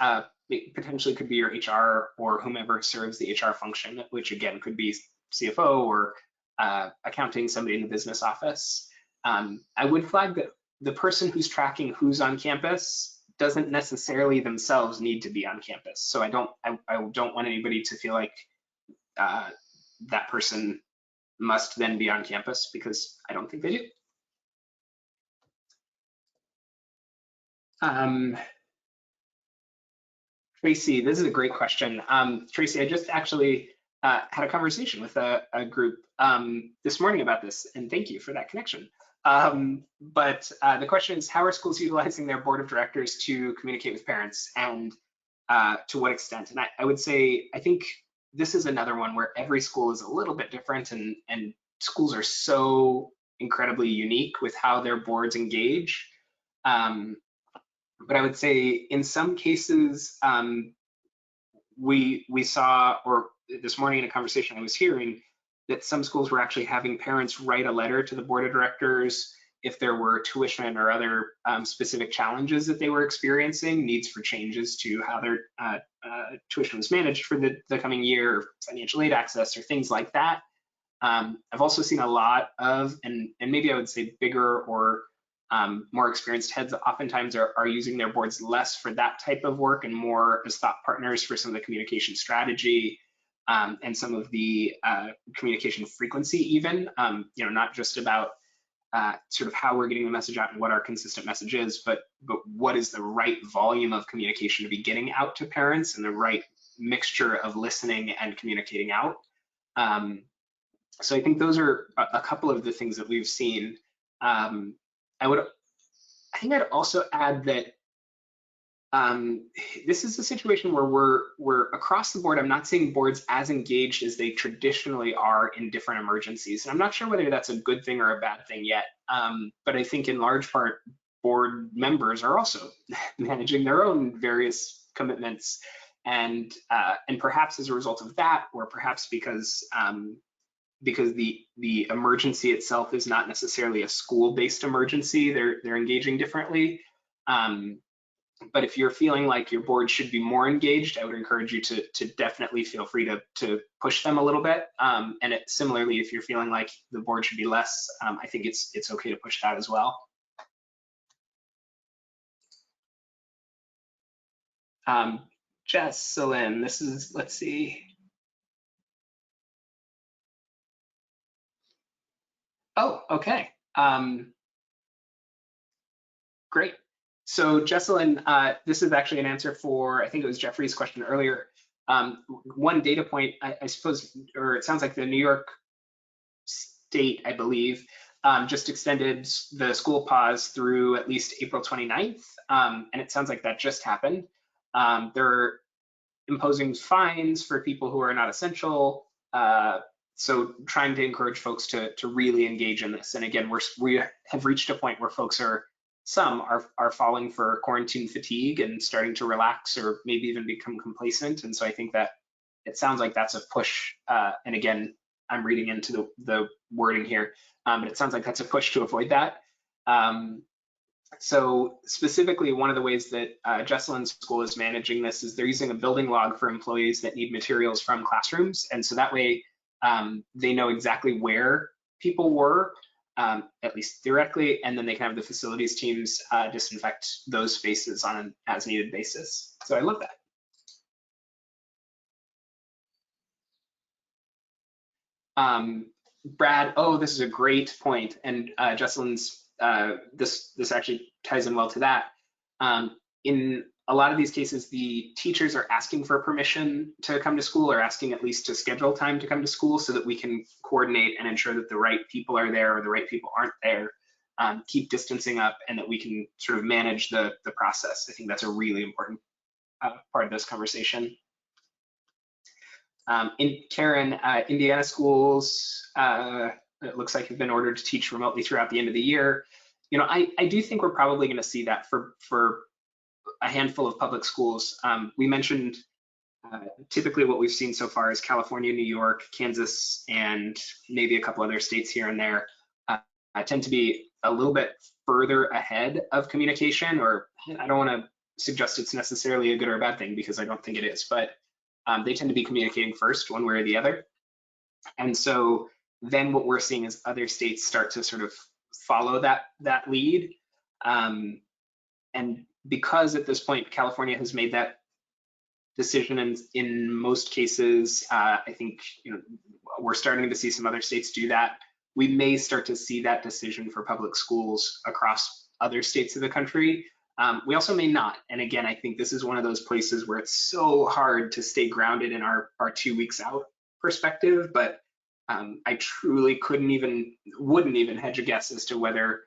it potentially could be your HR or whomever serves the HR function, which again could be CFO or accounting, somebody in the business office. I would flag that the person who's tracking who's on campus doesn't necessarily themselves need to be on campus. So I don't want anybody to feel like that person must then be on campus, because I don't think they do. Tracy, this is a great question. Tracy, I just actually had a conversation with a group this morning about this, and thank you for that connection. But the question is, how are schools utilizing their board of directors to communicate with parents, and to what extent? And I would say, I think this is another one where every school is a little bit different, and schools are so incredibly unique with how their boards engage. But I would say in some cases, we saw, or this morning in a conversation I was hearing, that some schools were actually having parents write a letter to the board of directors if there were tuition or other specific challenges that they were experiencing, needs for changes to how their tuition was managed for the coming year, or financial aid access, or things like that. I've also seen a lot of, and maybe I would say bigger or more experienced heads oftentimes are using their boards less for that type of work and more as thought partners for some of the communication strategy and some of the communication frequency even, not just about sort of how we're getting the message out and what our consistent message is, but what is the right volume of communication to be getting out to parents, and the right mixture of listening and communicating out. So I think those are a couple of the things that we've seen. I think I'd also add that this is a situation where we're across the board. I'm not seeing boards as engaged as they traditionally are in different emergencies. And I'm not sure whether that's a good thing or a bad thing yet. But I think in large part, board members are also managing their own various commitments. And perhaps as a result of that, or perhaps because the emergency itself is not necessarily a school-based emergency, they're engaging differently. But if you're feeling like your board should be more engaged, I would encourage you to definitely feel free to push them a little bit. And similarly, if you're feeling like the board should be less, I think it's okay to push that as well. Jesselyn, this is, let's see. Oh, okay. Great. So Jesselyn, this is actually an answer for, I think it was Jeffrey's question earlier. One data point, I suppose, or it sounds like the New York State, I believe, just extended the school pause through at least April 29th. And it sounds like that just happened. They're imposing fines for people who are not essential. So trying to encourage folks to really engage in this. And again, we have reached a point where folks some are falling for quarantine fatigue and starting to relax or maybe even become complacent. And so I think that it sounds like that's a push. And again, I'm reading into the wording here, but it sounds like that's a push to avoid that. So specifically, one of the ways that Jesselyn's school is managing this is they're using a building log for employees that need materials from classrooms. And so that way they know exactly where people were, at least theoretically, and then they can have the facilities teams disinfect those spaces on an as needed basis. So I love that. Brad, oh, this is a great point. And Jesselyn's, this actually ties in well to that. In a lot of these cases, the teachers are asking for permission to come to school or asking at least to schedule time to come to school so that we can coordinate and ensure that the right people are there or the right people aren't there, keep distancing up, and that we can sort of manage the process. I think that's a really important part of this conversation. In Karen, Indiana schools, it looks like have been ordered to teach remotely throughout the end of the year. You know, I do think we're probably going to see that for a handful of public schools. We mentioned typically what we've seen so far is California, New York, Kansas, and maybe a couple other states here and there tend to be a little bit further ahead of communication, or I don't want to suggest it's necessarily a good or a bad thing because I don't think it is, but they tend to be communicating first one way or the other. And so then what we're seeing is other states start to sort of follow that lead. And because at this point, California has made that decision in most cases, I think we're starting to see some other states do that. We may start to see that decision for public schools across other states of the country. We also may not. And again, I think this is one of those places where it's so hard to stay grounded in our 2 weeks out perspective, but I truly wouldn't even hedge a guess as to whether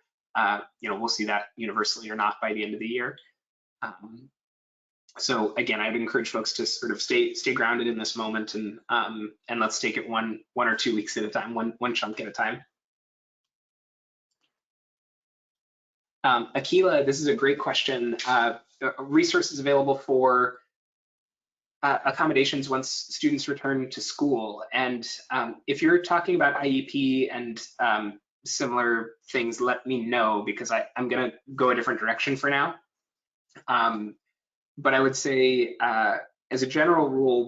we'll see that universally or not by the end of the year. So again, I'd encourage folks to sort of stay grounded in this moment and let's take it one or 2 weeks at a time, one chunk at a time. Akila, this is a great question. Resources available for accommodations once students return to school. And if you're talking about IEP and similar things, let me know because I'm going to go a different direction for now. But I would say, as a general rule,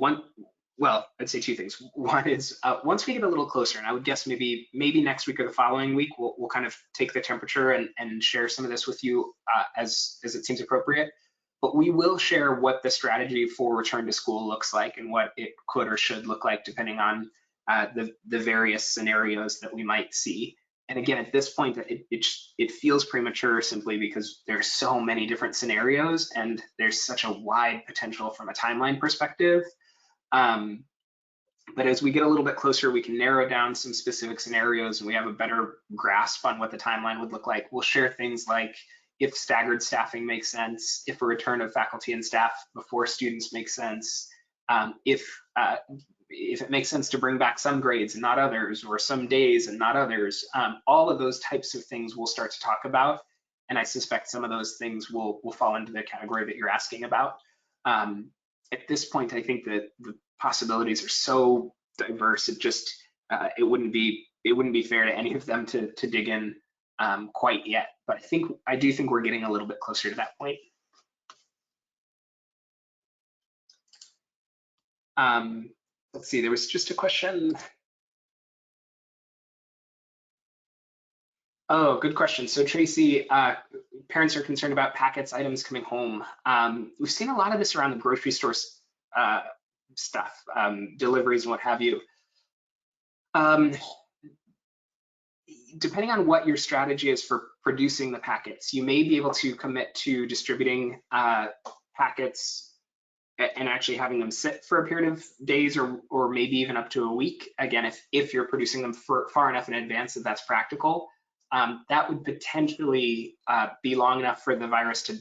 I'd say two things. One is once we get a little closer, and I would guess maybe next week or the following week, we'll kind of take the temperature and share some of this with you as it seems appropriate. But we will share what the strategy for return to school looks like and what it could or should look like depending on the various scenarios that we might see. And again, at this point, it feels premature simply because there's so many different scenarios and there's such a wide potential from a timeline perspective. But as we get a little bit closer, we can narrow down some specific scenarios and we have a better grasp on what the timeline would look like. We'll share things like if staggered staffing makes sense, if a return of faculty and staff before students makes sense, if it makes sense to bring back some grades and not others, or some days and not others. All of those types of things we'll start to talk about. And I suspect some of those things will fall into the category that you're asking about. At this point, I think that the possibilities are so diverse, it wouldn't be fair to any of them to dig in quite yet. But I do think we're getting a little bit closer to that point. Let's see, there was just a question. Oh, good question. So Tracy, parents are concerned about packets, items coming home. We've seen a lot of this around the grocery store uh, stuff, deliveries and what have you. Depending on what your strategy is for producing the packets, you may be able to commit to distributing packets and actually having them sit for a period of days or maybe even up to a week. Again, if you're producing them far enough in advance that that's practical, that would potentially be long enough for the virus to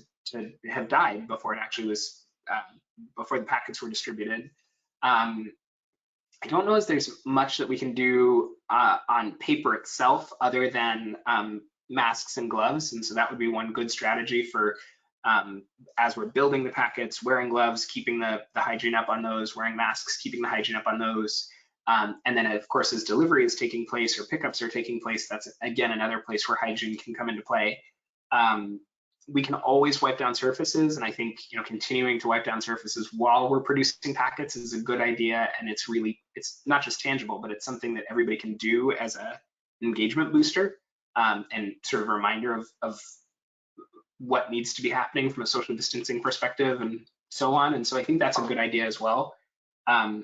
have died before it actually was, before the packets were distributed. I don't know if there's much that we can do on paper itself other than masks and gloves. And so that would be one good strategy for as we're building the packets, wearing gloves, keeping the hygiene up on those, wearing masks, keeping the hygiene up on those. And then of course, as delivery is taking place or pickups are taking place, that's again, another place where hygiene can come into play. We can always wipe down surfaces, and I think continuing to wipe down surfaces while we're producing packets is a good idea, and it's not just tangible, but it's something that everybody can do as an engagement booster and sort of a reminder of what needs to be happening from a social distancing perspective and so on. And so I think that's a good idea as well. I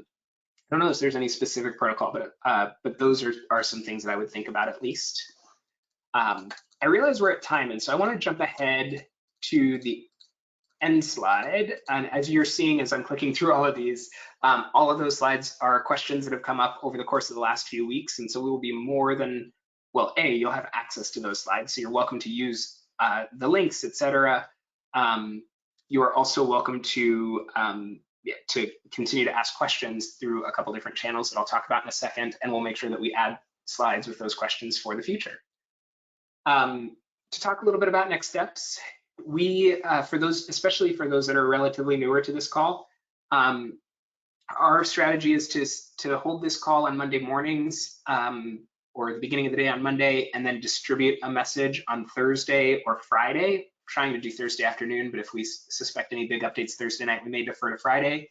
don't know if there's any specific protocol, but those are some things that I would think about at least. I realize we're at time, and so I want to jump ahead to the end slide. And as you're seeing, as I'm clicking through all of these, all of those slides are questions that have come up over the course of the last few weeks. And so we will be more than, well, you'll have access to those slides, so you're welcome to use the links, etc. You are also welcome to continue to ask questions through a couple different channels that I'll talk about in a second, and we'll make sure that we add slides with those questions for the future. To talk a little bit about next steps, especially for those that are relatively newer to this call, our strategy is to hold this call on Monday mornings or the beginning of the day on Monday, and then distribute a message on Thursday or Friday. We're trying to do Thursday afternoon, but if we suspect any big updates Thursday night, we may defer to Friday.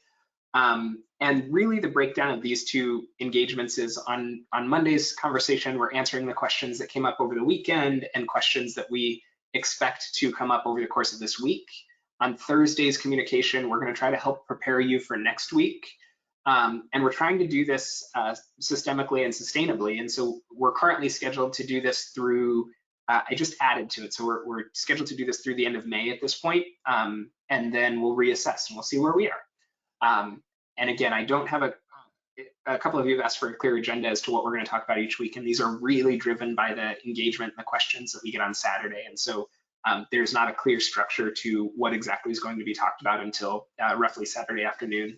And really the breakdown of these two engagements is on Monday's conversation, we're answering the questions that came up over the weekend and questions that we expect to come up over the course of this week. On Thursday's communication, we're going to try to help prepare you for next week. And we're trying to do this systemically and sustainably. And so we're currently scheduled to do this through, I just added to it. So we're scheduled to do this through the end of May at this point. And then we'll reassess and we'll see where we are. And again, I don't have a couple of you have asked for a clear agenda as to what we're going to talk about each week. And these are really driven by the engagement and the questions that we get on Saturday. And so there's not a clear structure to what exactly is going to be talked about until roughly Saturday afternoon.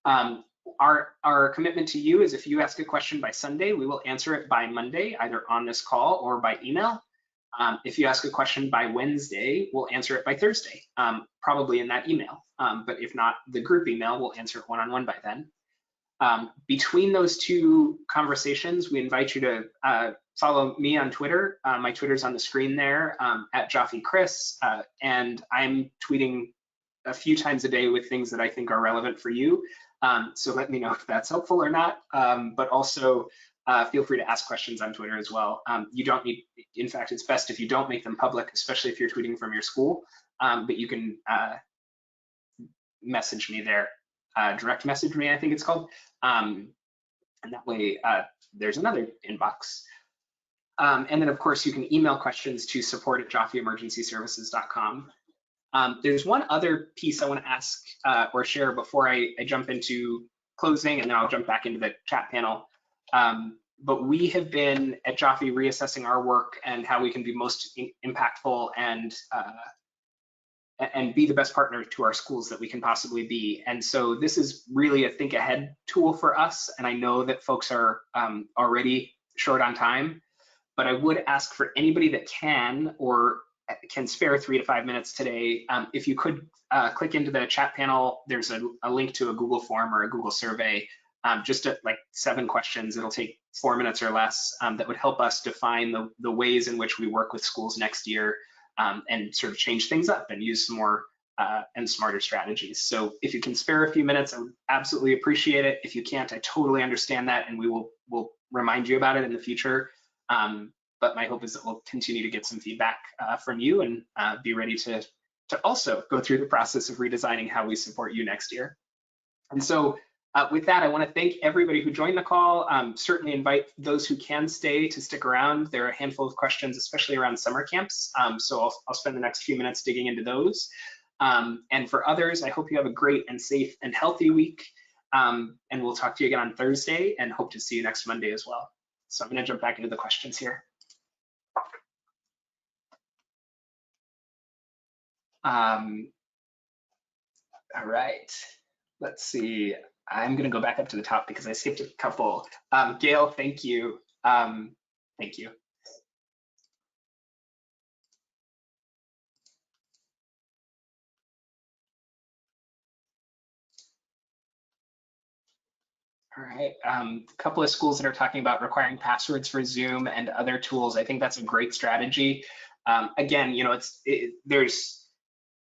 Our commitment to you is if you ask a question by Sunday, we will answer it by Monday, either on this call or by email. If you ask a question by Wednesday, we'll answer it by Thursday, probably in that email. But if not the group email, we'll answer it one-on-one by then. Between those two conversations, we invite you to follow me on Twitter. My Twitter's on the screen there, at Joffe Chris, and I'm tweeting a few times a day with things that I think are relevant for you. So let me know if that's helpful or not, but also feel free to ask questions on Twitter as well. You don't need, in fact, it's best if you don't make them public, especially if you're tweeting from your school, but you can message me there, direct message me, I think it's called. And that way there's another inbox. And then of course you can email questions to support@joffeeemergencyservices.com. There's one other piece I want to ask or share before I jump into closing, and then I'll jump back into the chat panel. But we have been at Joffe reassessing our work and how we can be most impactful and be the best partner to our schools that we can possibly be. And so this is really a think ahead tool for us. And I know that folks are already short on time, but I would ask for anybody that can or can spare 3 to 5 minutes today, if you could click into the chat panel, there's a link to a Google form or a Google survey, just like 7 questions. It'll take 4 minutes or less, that would help us define the ways in which we work with schools next year, and sort of change things up and use some more and smarter strategies. So if you can spare a few minutes, I would absolutely appreciate it. If you can't, I totally understand that, and we'll remind you about it in the future. But my hope is that we'll continue to get some feedback from you and be ready to also go through the process of redesigning how we support you next year. And so with that, I want to thank everybody who joined the call. Certainly invite those who can stay to stick around. There are a handful of questions, especially around summer camps. So I'll spend the next few minutes digging into those. And for others, I hope you have a great and safe and healthy week. And we'll talk to you again on Thursday and hope to see you next Monday as well. So I'm going to jump back into the questions here. All right, let's see. I'm going to go back up to the top because I skipped a couple. Gail, thank you. Thank you. All right, a couple of schools that are talking about requiring passwords for Zoom and other tools. I think that's a great strategy. Again, you know, there's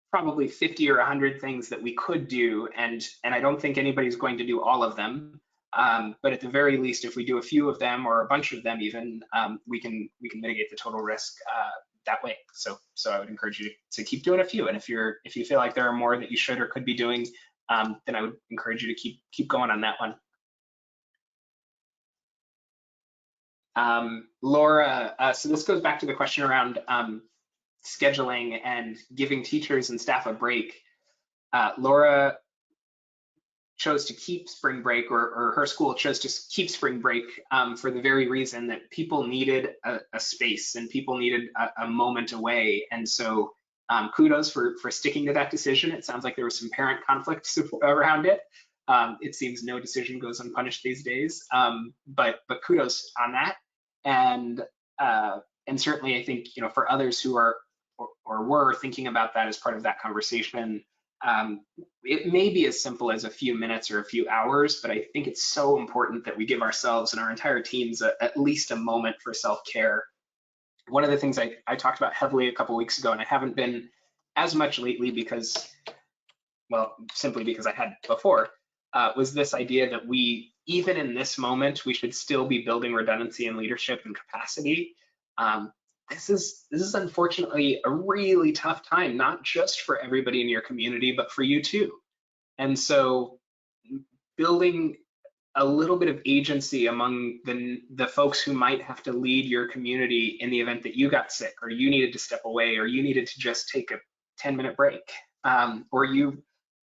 probably 50 or 100 things that we could do, and I don't think anybody's going to do all of them. But at the very least, if we do a few of them or a bunch of them even, we can mitigate the total risk that way. So I would encourage you to keep doing a few. And if you feel like there are more that you should or could be doing, then I would encourage you to keep going on that one. Laura, so this goes back to the question around scheduling and giving teachers and staff a break. Laura chose to keep spring break, or her school chose to keep spring break for the very reason that people needed a space and people needed a moment away. And so kudos for sticking to that decision. It sounds like there was some parent conflict around it. It seems no decision goes unpunished these days, but kudos on that. And certainly I think, you know, for others who are or were thinking about that as part of that conversation, it may be as simple as a few minutes or a few hours, but I think it's so important that we give ourselves and our entire teams at least a moment for self-care. One of the things I talked about heavily a couple weeks ago, and I haven't been as much lately because, well, simply because I had before, was this idea that we, even in this moment, we should still be building redundancy and leadership and capacity. This is unfortunately a really tough time, not just for everybody in your community, but for you too. And so building a little bit of agency among the folks who might have to lead your community in the event that you got sick, or you needed to step away, or you needed to just take a 10-minute break, or you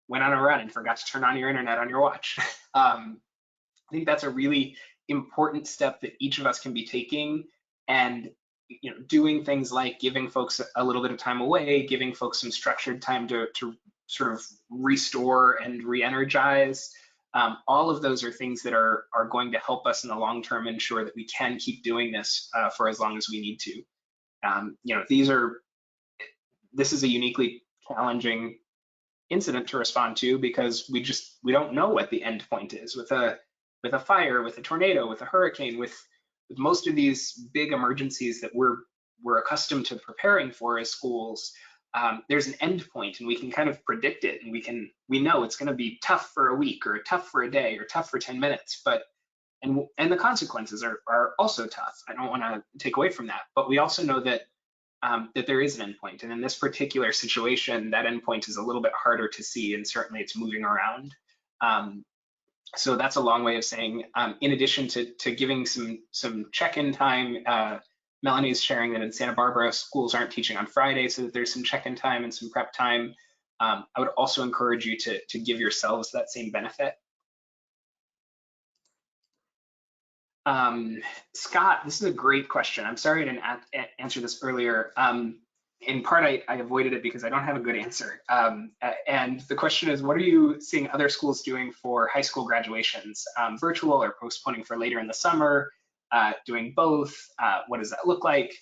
went on a run and forgot to turn on your internet on your watch. I think that's a really important step that each of us can be taking, and you know, doing things like giving folks a little bit of time away, giving folks some structured time to sort of restore and re-energize. All of those are things that are going to help us in the long term ensure that we can keep doing this for as long as we need to. You know, this is a uniquely challenging incident to respond to because we don't know what the end point is with a fire, with a tornado, with a hurricane, with most of these big emergencies that we're accustomed to preparing for as schools. There's an end point, and we can kind of predict it, and we know it's going to be tough for a week, or tough for a day, or tough for 10 minutes. But and the consequences are also tough. I don't want to take away from that, but we also know that that there is an endpoint, and in this particular situation, that endpoint is a little bit harder to see, and certainly it's moving around. So that's a long way of saying, in addition to giving some check-in time, Melanie's sharing that in Santa Barbara, schools aren't teaching on Friday, so that there's some check-in time and some prep time. I would also encourage you to give yourselves that same benefit. Scott, this is a great question. I'm sorry I didn't answer this earlier. In part, I avoided it because I don't have a good answer. And the question is, what are you seeing other schools doing for high school graduations? Virtual or postponing for later in the summer, doing both? What does that look like?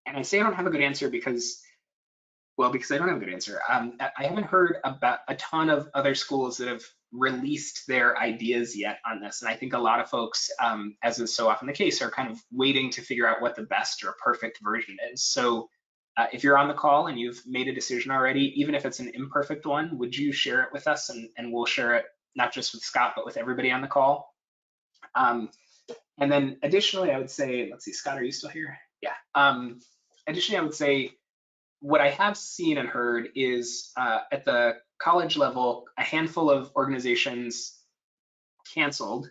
And I say I don't have a good answer because I don't have a good answer. I haven't heard about a ton of other schools that have released their ideas yet on this. And I think a lot of folks, as is so often the case, are kind of waiting to figure out what the best or perfect version is. So if you're on the call and you've made a decision already, even if it's an imperfect one, would you share it with us, and we'll share it not just with Scott, but with everybody on the call. And then additionally, I would say, let's see, Scott, are you still here? Yeah. Additionally, I would say what I have seen and heard is at the college level, a handful of organizations canceled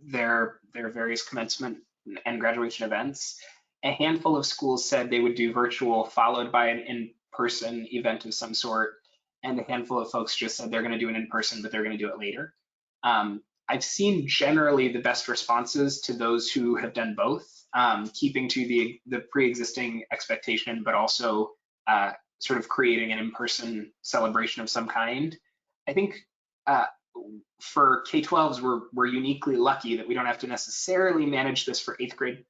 their various commencement and graduation events. A handful of schools said they would do virtual followed by an in-person event of some sort. And a handful of folks just said they're going to do an in-person, but they're going to do it later. I've seen generally the best responses to those who have done both, keeping to the pre-existing expectation, but also sort of creating an in-person celebration of some kind. I think for K-12s, we're uniquely lucky that we don't have to necessarily manage this for 8th grade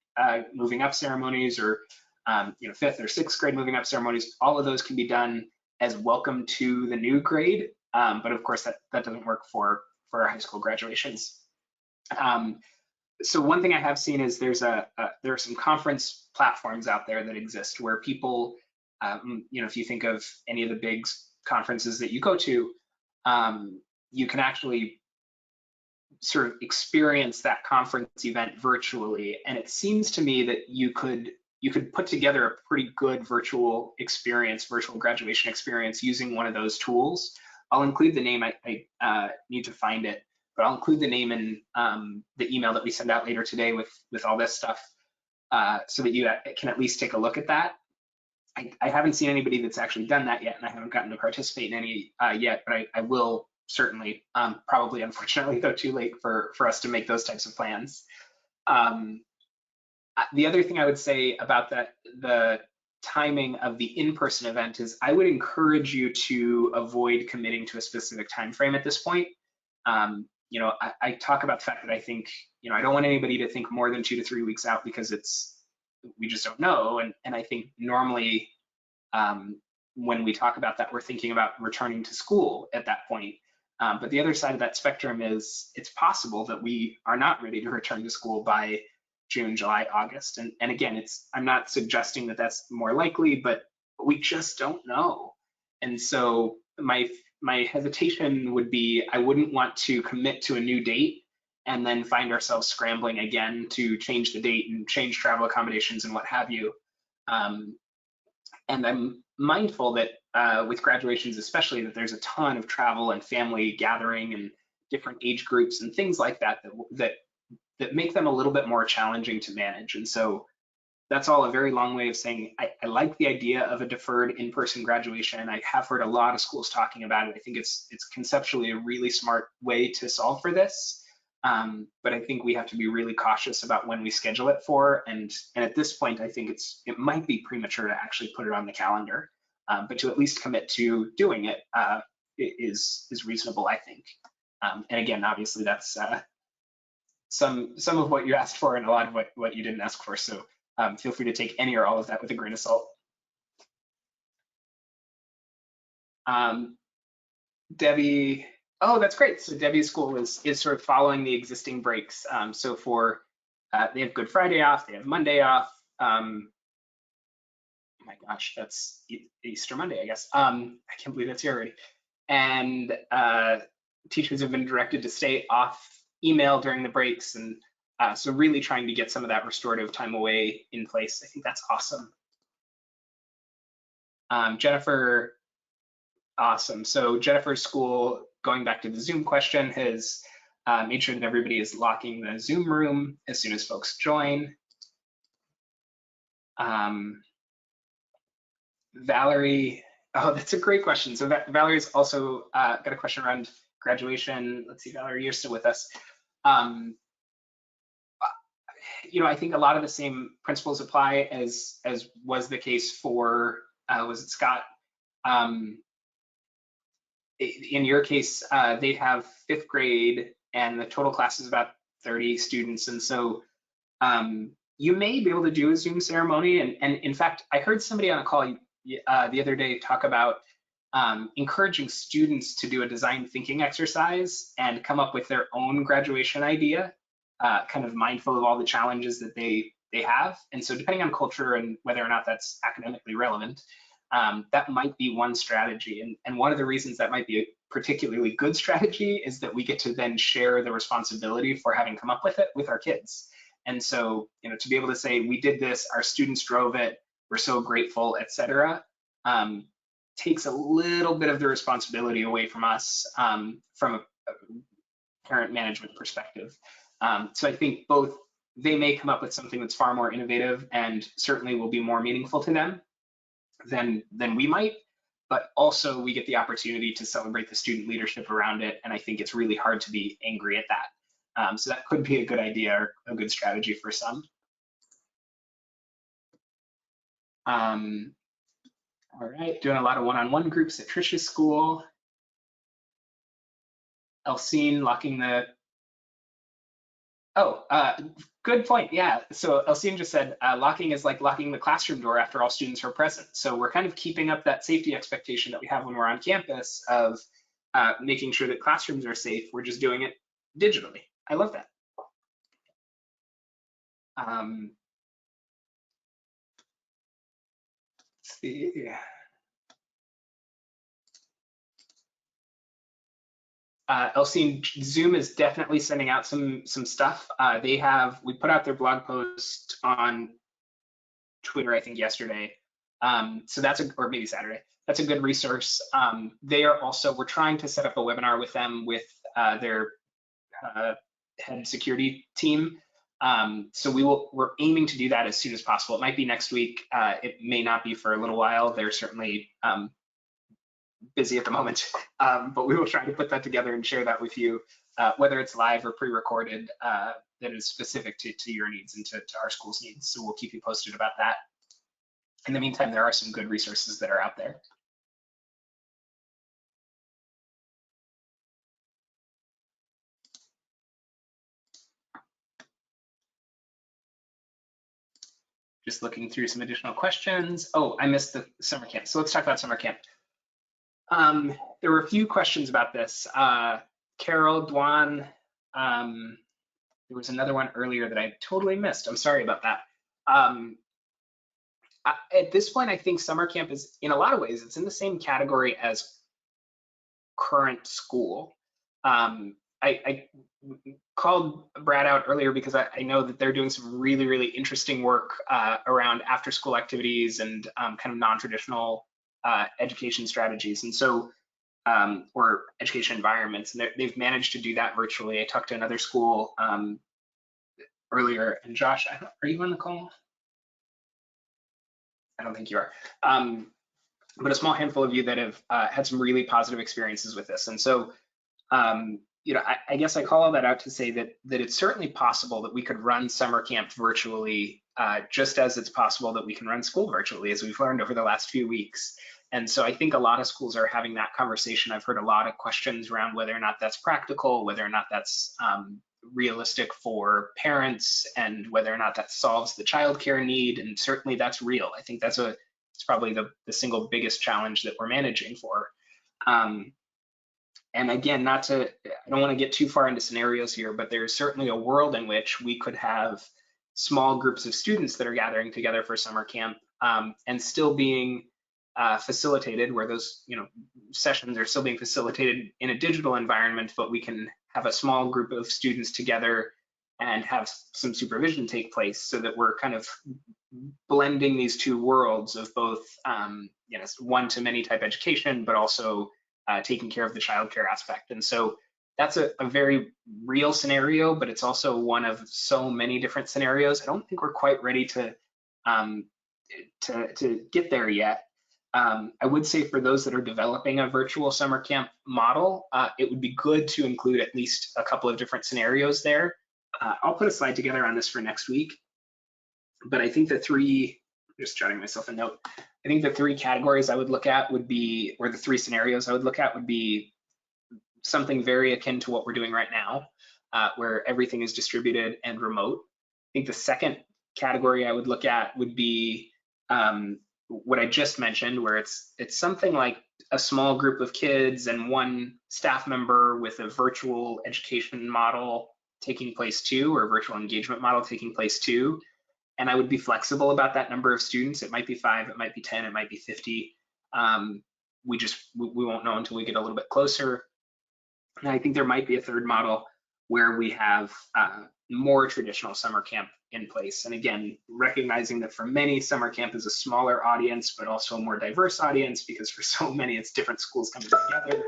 moving up ceremonies, or 5th or 6th grade moving up ceremonies. All of those can be done as welcome to the new grade, but of course that doesn't work for our high school graduations. So one thing I have seen is there are some conference platforms out there that exist where people, if you think of any of the big conferences that you go to, you can actually sort of experience that conference event virtually. And it seems to me that you could put together a pretty good virtual experience, virtual graduation experience using one of those tools. I'll include the name, I need to find it, but I'll include the name in the email that we send out later today with all this stuff, so that you can at least take a look at that. I haven't seen anybody that's actually done that yet, and I haven't gotten to participate in any yet, but I will certainly, probably unfortunately though too late for us to make those types of plans. The other thing I would say about the timing of the in-person event is I would encourage you to avoid committing to a specific time frame at this point. I talk about the fact that I think, I don't want anybody to think more than 2 to 3 weeks out, because we just don't know. And I think normally when we talk about that, we're thinking about returning to school at that point. But the other side of that spectrum is it's possible that we are not ready to return to school by June, July, August. And again, I'm not suggesting that that's more likely, but we just don't know. And so my hesitation would be, I wouldn't want to commit to a new date and then find ourselves scrambling again to change the date and change travel accommodations and what have you. And I'm mindful that with graduations especially, that there's a ton of travel and family gathering and different age groups and things like that make them a little bit more challenging to manage. And so that's all a very long way of saying I like the idea of a deferred in-person graduation. I have heard a lot of schools talking about it. I think it's conceptually a really smart way to solve for this. But I think we have to be really cautious about when we schedule it for. And at this point, I think it might be premature to actually put it on the calendar. But to at least commit to doing it is reasonable, I think. And again, obviously that's some of what you asked for and a lot of what you didn't ask for. So feel free to take any or all of that with a grain of salt. Debbie, oh, that's great. So Debbie's school is sort of following the existing breaks. So for they have Good Friday off, they have Monday off. Oh my gosh, that's Easter Monday, I guess. I can't believe that's here already. And teachers have been directed to stay off email during the breaks, and so really trying to get some of that restorative time away in place. I think that's awesome. Jennifer, awesome. So Jennifer's school, going back to the Zoom question, has made sure that everybody is locking the Zoom room as soon as folks join. Valerie, oh, that's a great question. So Valerie's also got a question around graduation. Let's see, Valerie, you're still with us. I think a lot of the same principles apply as was the case for, was it Scott? In your case, they'd have 5th grade and the total class is about 30 students. And so you may be able to do a Zoom ceremony. And in fact, I heard somebody on a call the other day talk about encouraging students to do a design thinking exercise and come up with their own graduation idea, kind of mindful of all the challenges that they they have. And so depending on culture and whether or not that's academically relevant, that might be one strategy. And one of the reasons that might be a particularly good strategy is that we get to then share the responsibility for having come up with it with our kids. And so, to be able to say, we did this, our students drove it, we're so grateful, et cetera, takes a little bit of the responsibility away from us from a parent management perspective. So I think both they may come up with something that's far more innovative and certainly will be more meaningful to them than we might, but also we get the opportunity to celebrate the student leadership around it. And I think it's really hard to be angry at that. So that could be a good idea or a good strategy for some. All right, doing a lot of one-on-one groups at Trish's school. Elsine locking the, good point, yeah. So Elsine just said, locking is like locking the classroom door after all students are present. So we're kind of keeping up that safety expectation that we have when we're on campus of making sure that classrooms are safe. We're just doing it digitally. I love that. Let's see. Elsine, Zoom is definitely sending out some stuff. We put out their blog post on Twitter, I think yesterday. So or maybe Saturday. That's a good resource. We're trying to set up a webinar with them with their head security team. So we're aiming to do that as soon as possible. It might be next week. It may not be for a little while. They're certainly busy at the moment, but we will try to put that together and share that with you, whether it's live or pre-recorded, that is specific to your needs and to our school's needs. So we'll keep you posted about that. In the meantime, there are some good resources that are out there. Just looking through some additional questions. Oh, I missed the summer camp. So let's talk about summer camp. There were a few questions about this. Carol, Dwan, there was another one earlier that I totally missed. I'm sorry about that. At this point, I think summer camp is, in a lot of ways, it's in the same category as current school. I called Brad out earlier because I know that they're doing some really, really interesting work around after school activities and kind of non-traditional education strategies. And so, or education environments, and they've managed to do that virtually. I talked to another school earlier, and Josh, are you on the call? I don't think you are. But a small handful of you that have had some really positive experiences with this. And so, I guess I call all that out to say that it's certainly possible that we could run summer camp virtually, just as it's possible that we can run school virtually, as we've learned over the last few weeks. And so I think a lot of schools are having that conversation. I've heard a lot of questions around whether or not that's practical, whether or not that's realistic for parents, and whether or not that solves the childcare need. And certainly that's real. I think it's probably the single biggest challenge that we're managing for. And again, I don't want to get too far into scenarios here, but there's certainly a world in which we could have small groups of students that are gathering together for summer camp and still being facilitated, where those sessions are still being facilitated in a digital environment, but we can have a small group of students together and have some supervision take place, so that we're kind of blending these two worlds of both one-to-many type education, but also taking care of the childcare aspect. And so that's a very real scenario, but it's also one of so many different scenarios. I don't think we're quite ready to get there yet. I would say for those that are developing a virtual summer camp model, it would be good to include at least a couple of different scenarios there. I'll put a slide together on this for next week, but I think just jotting myself a note, I think the three categories I would look at would be, or the three scenarios I would look at would be something very akin to what we're doing right now, where everything is distributed and remote. I think the second category I would look at would be what I just mentioned, where it's something like a small group of kids and one staff member with a virtual education model taking place too, or virtual engagement model taking place too. And I would be flexible about that number of students. It might be 5, it might be 10, it might be 50. We won't know until we get a little bit closer. And I think there might be a third model where we have more traditional summer camp in place. And again, recognizing that for many, summer camp is a smaller audience, but also a more diverse audience, because for so many, it's different schools coming together.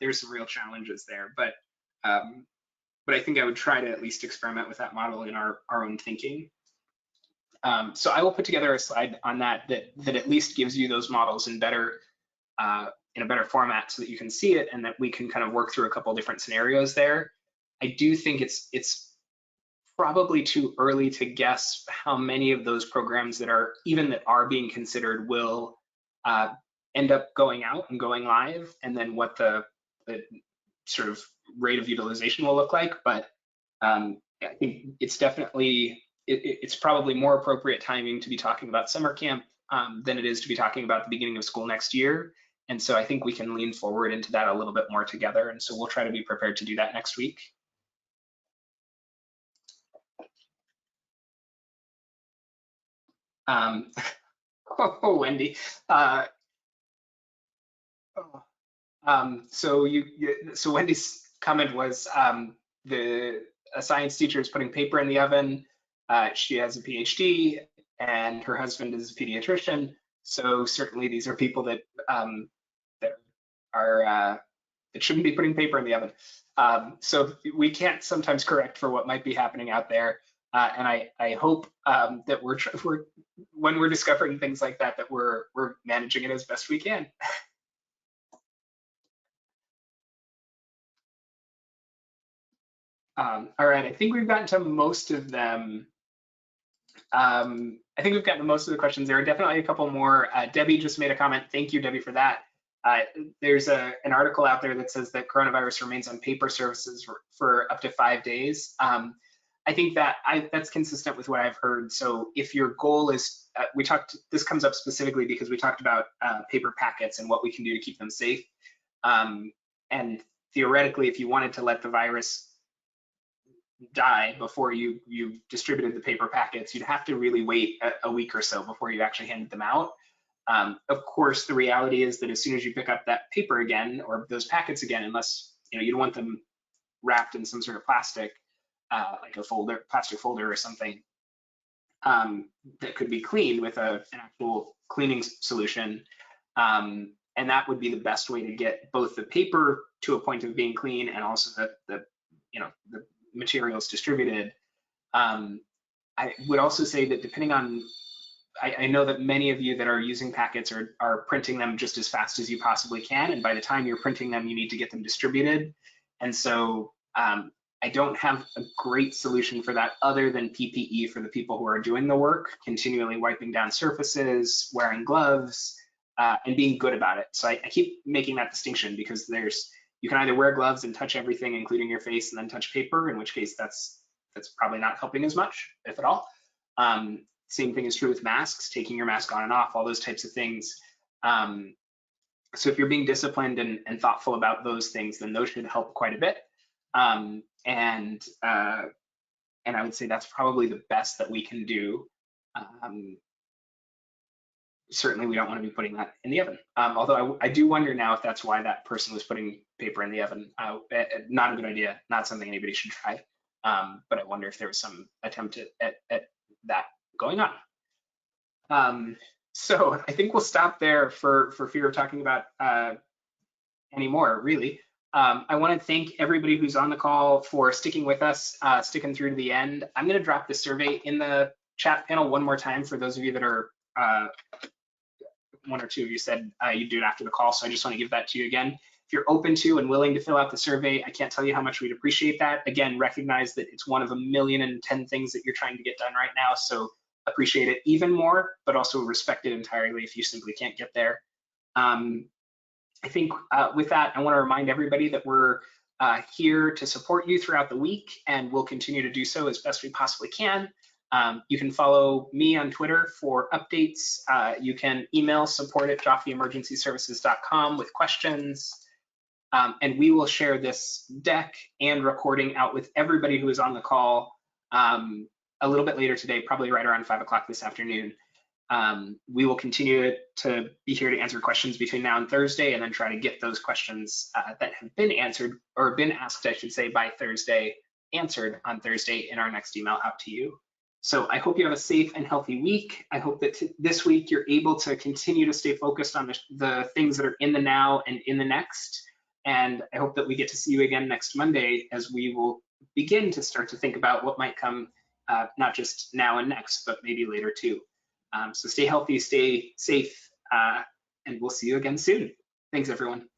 There's some real challenges there, but I think I would try to at least experiment with that model in our own thinking. So I will put together a slide on that at least gives you those models in a better format so that you can see it, and that we can kind of work through a couple different scenarios there. I do think it's probably too early to guess how many of those programs that are being considered will end up going out and going live, and then what the sort of rate of utilization will look like. But I think it's definitely, it's probably more appropriate timing to be talking about summer camp than it is to be talking about the beginning of school next year. And so I think we can lean forward into that a little bit more together. And so we'll try to be prepared to do that next week. Wendy. So Wendy's comment was a science teacher is putting paper in the oven. She has a PhD and her husband is a pediatrician. So certainly these are people that that shouldn't be putting paper in the oven. So we can't sometimes correct for what might be happening out there. And I hope that when we're discovering things like that, that we're managing it as best we can. All right, I think we've gotten to most of them. I think we've gotten to most of the questions. There are definitely a couple more. Debbie just made a comment. Thank you, Debbie, for that. There's an article out there that says that coronavirus remains on paper services for up to 5 days. I think that's consistent with what I've heard. So if your goal is, this comes up specifically because we talked about paper packets and what we can do to keep them safe. And theoretically, if you wanted to let the virus die before you distributed the paper packets, you'd have to really wait a week or so before you actually handed them out. Of course, the reality is that as soon as you pick up that paper again, or those packets again, unless you don't want them wrapped in some sort of plastic, like a plastic folder or something, that could be cleaned with an actual cleaning solution. And that would be the best way to get both the paper to a point of being clean and also the materials distributed. I would also say that depending on, I know that many of you that are using packets are printing them just as fast as you possibly can, and by the time you're printing them, you need to get them distributed. And so I don't have a great solution for that other than PPE for the people who are doing the work, continually wiping down surfaces, wearing gloves, and being good about it. So I keep making that distinction, because you can either wear gloves and touch everything, including your face, and then touch paper, in which case that's probably not helping as much, if at all. Same thing is true with masks, taking your mask on and off, all those types of things. So if you're being disciplined and thoughtful about those things, then those should help quite a bit. And I would say that's probably the best that we can do. Certainly we don't want to be putting that in the oven. Although I do wonder now if that's why that person was putting paper in the oven. Not a good idea, not something anybody should try. But I wonder if there was some attempt at that going on. So I think we'll stop there for fear of talking about any more, really. I want to thank everybody who's on the call for sticking with us, sticking through to the end. I'm going to drop the survey in the chat panel one more time for those of you that are, one or two of you said you'd do it after the call, so I just want to give that to you again. If you're open to and willing to fill out the survey, I can't tell you how much we'd appreciate that. Again, recognize that it's one of 1,000,010 things that you're trying to get done right now, so appreciate it even more, but also respect it entirely if you simply can't get there. I think with that, I want to remind everybody that we're here to support you throughout the week, and we'll continue to do so as best we possibly can. You can follow me on Twitter for updates. You can email support@joffeeemergencyservices.com with questions. And we will share this deck and recording out with everybody who is on the call a little bit later today, probably right around 5 o'clock this afternoon. We will continue to be here to answer questions between now and Thursday, and then try to get those questions that have been answered, or been asked, I should say, by Thursday, answered on Thursday in our next email out to you. So I hope you have a safe and healthy week. I hope that this week you're able to continue to stay focused on the things that are in the now and in the next. And I hope that we get to see you again next Monday, as we will begin to start to think about what might come, not just now and next, but maybe later too. So stay healthy, stay safe, and we'll see you again soon. Thanks, everyone.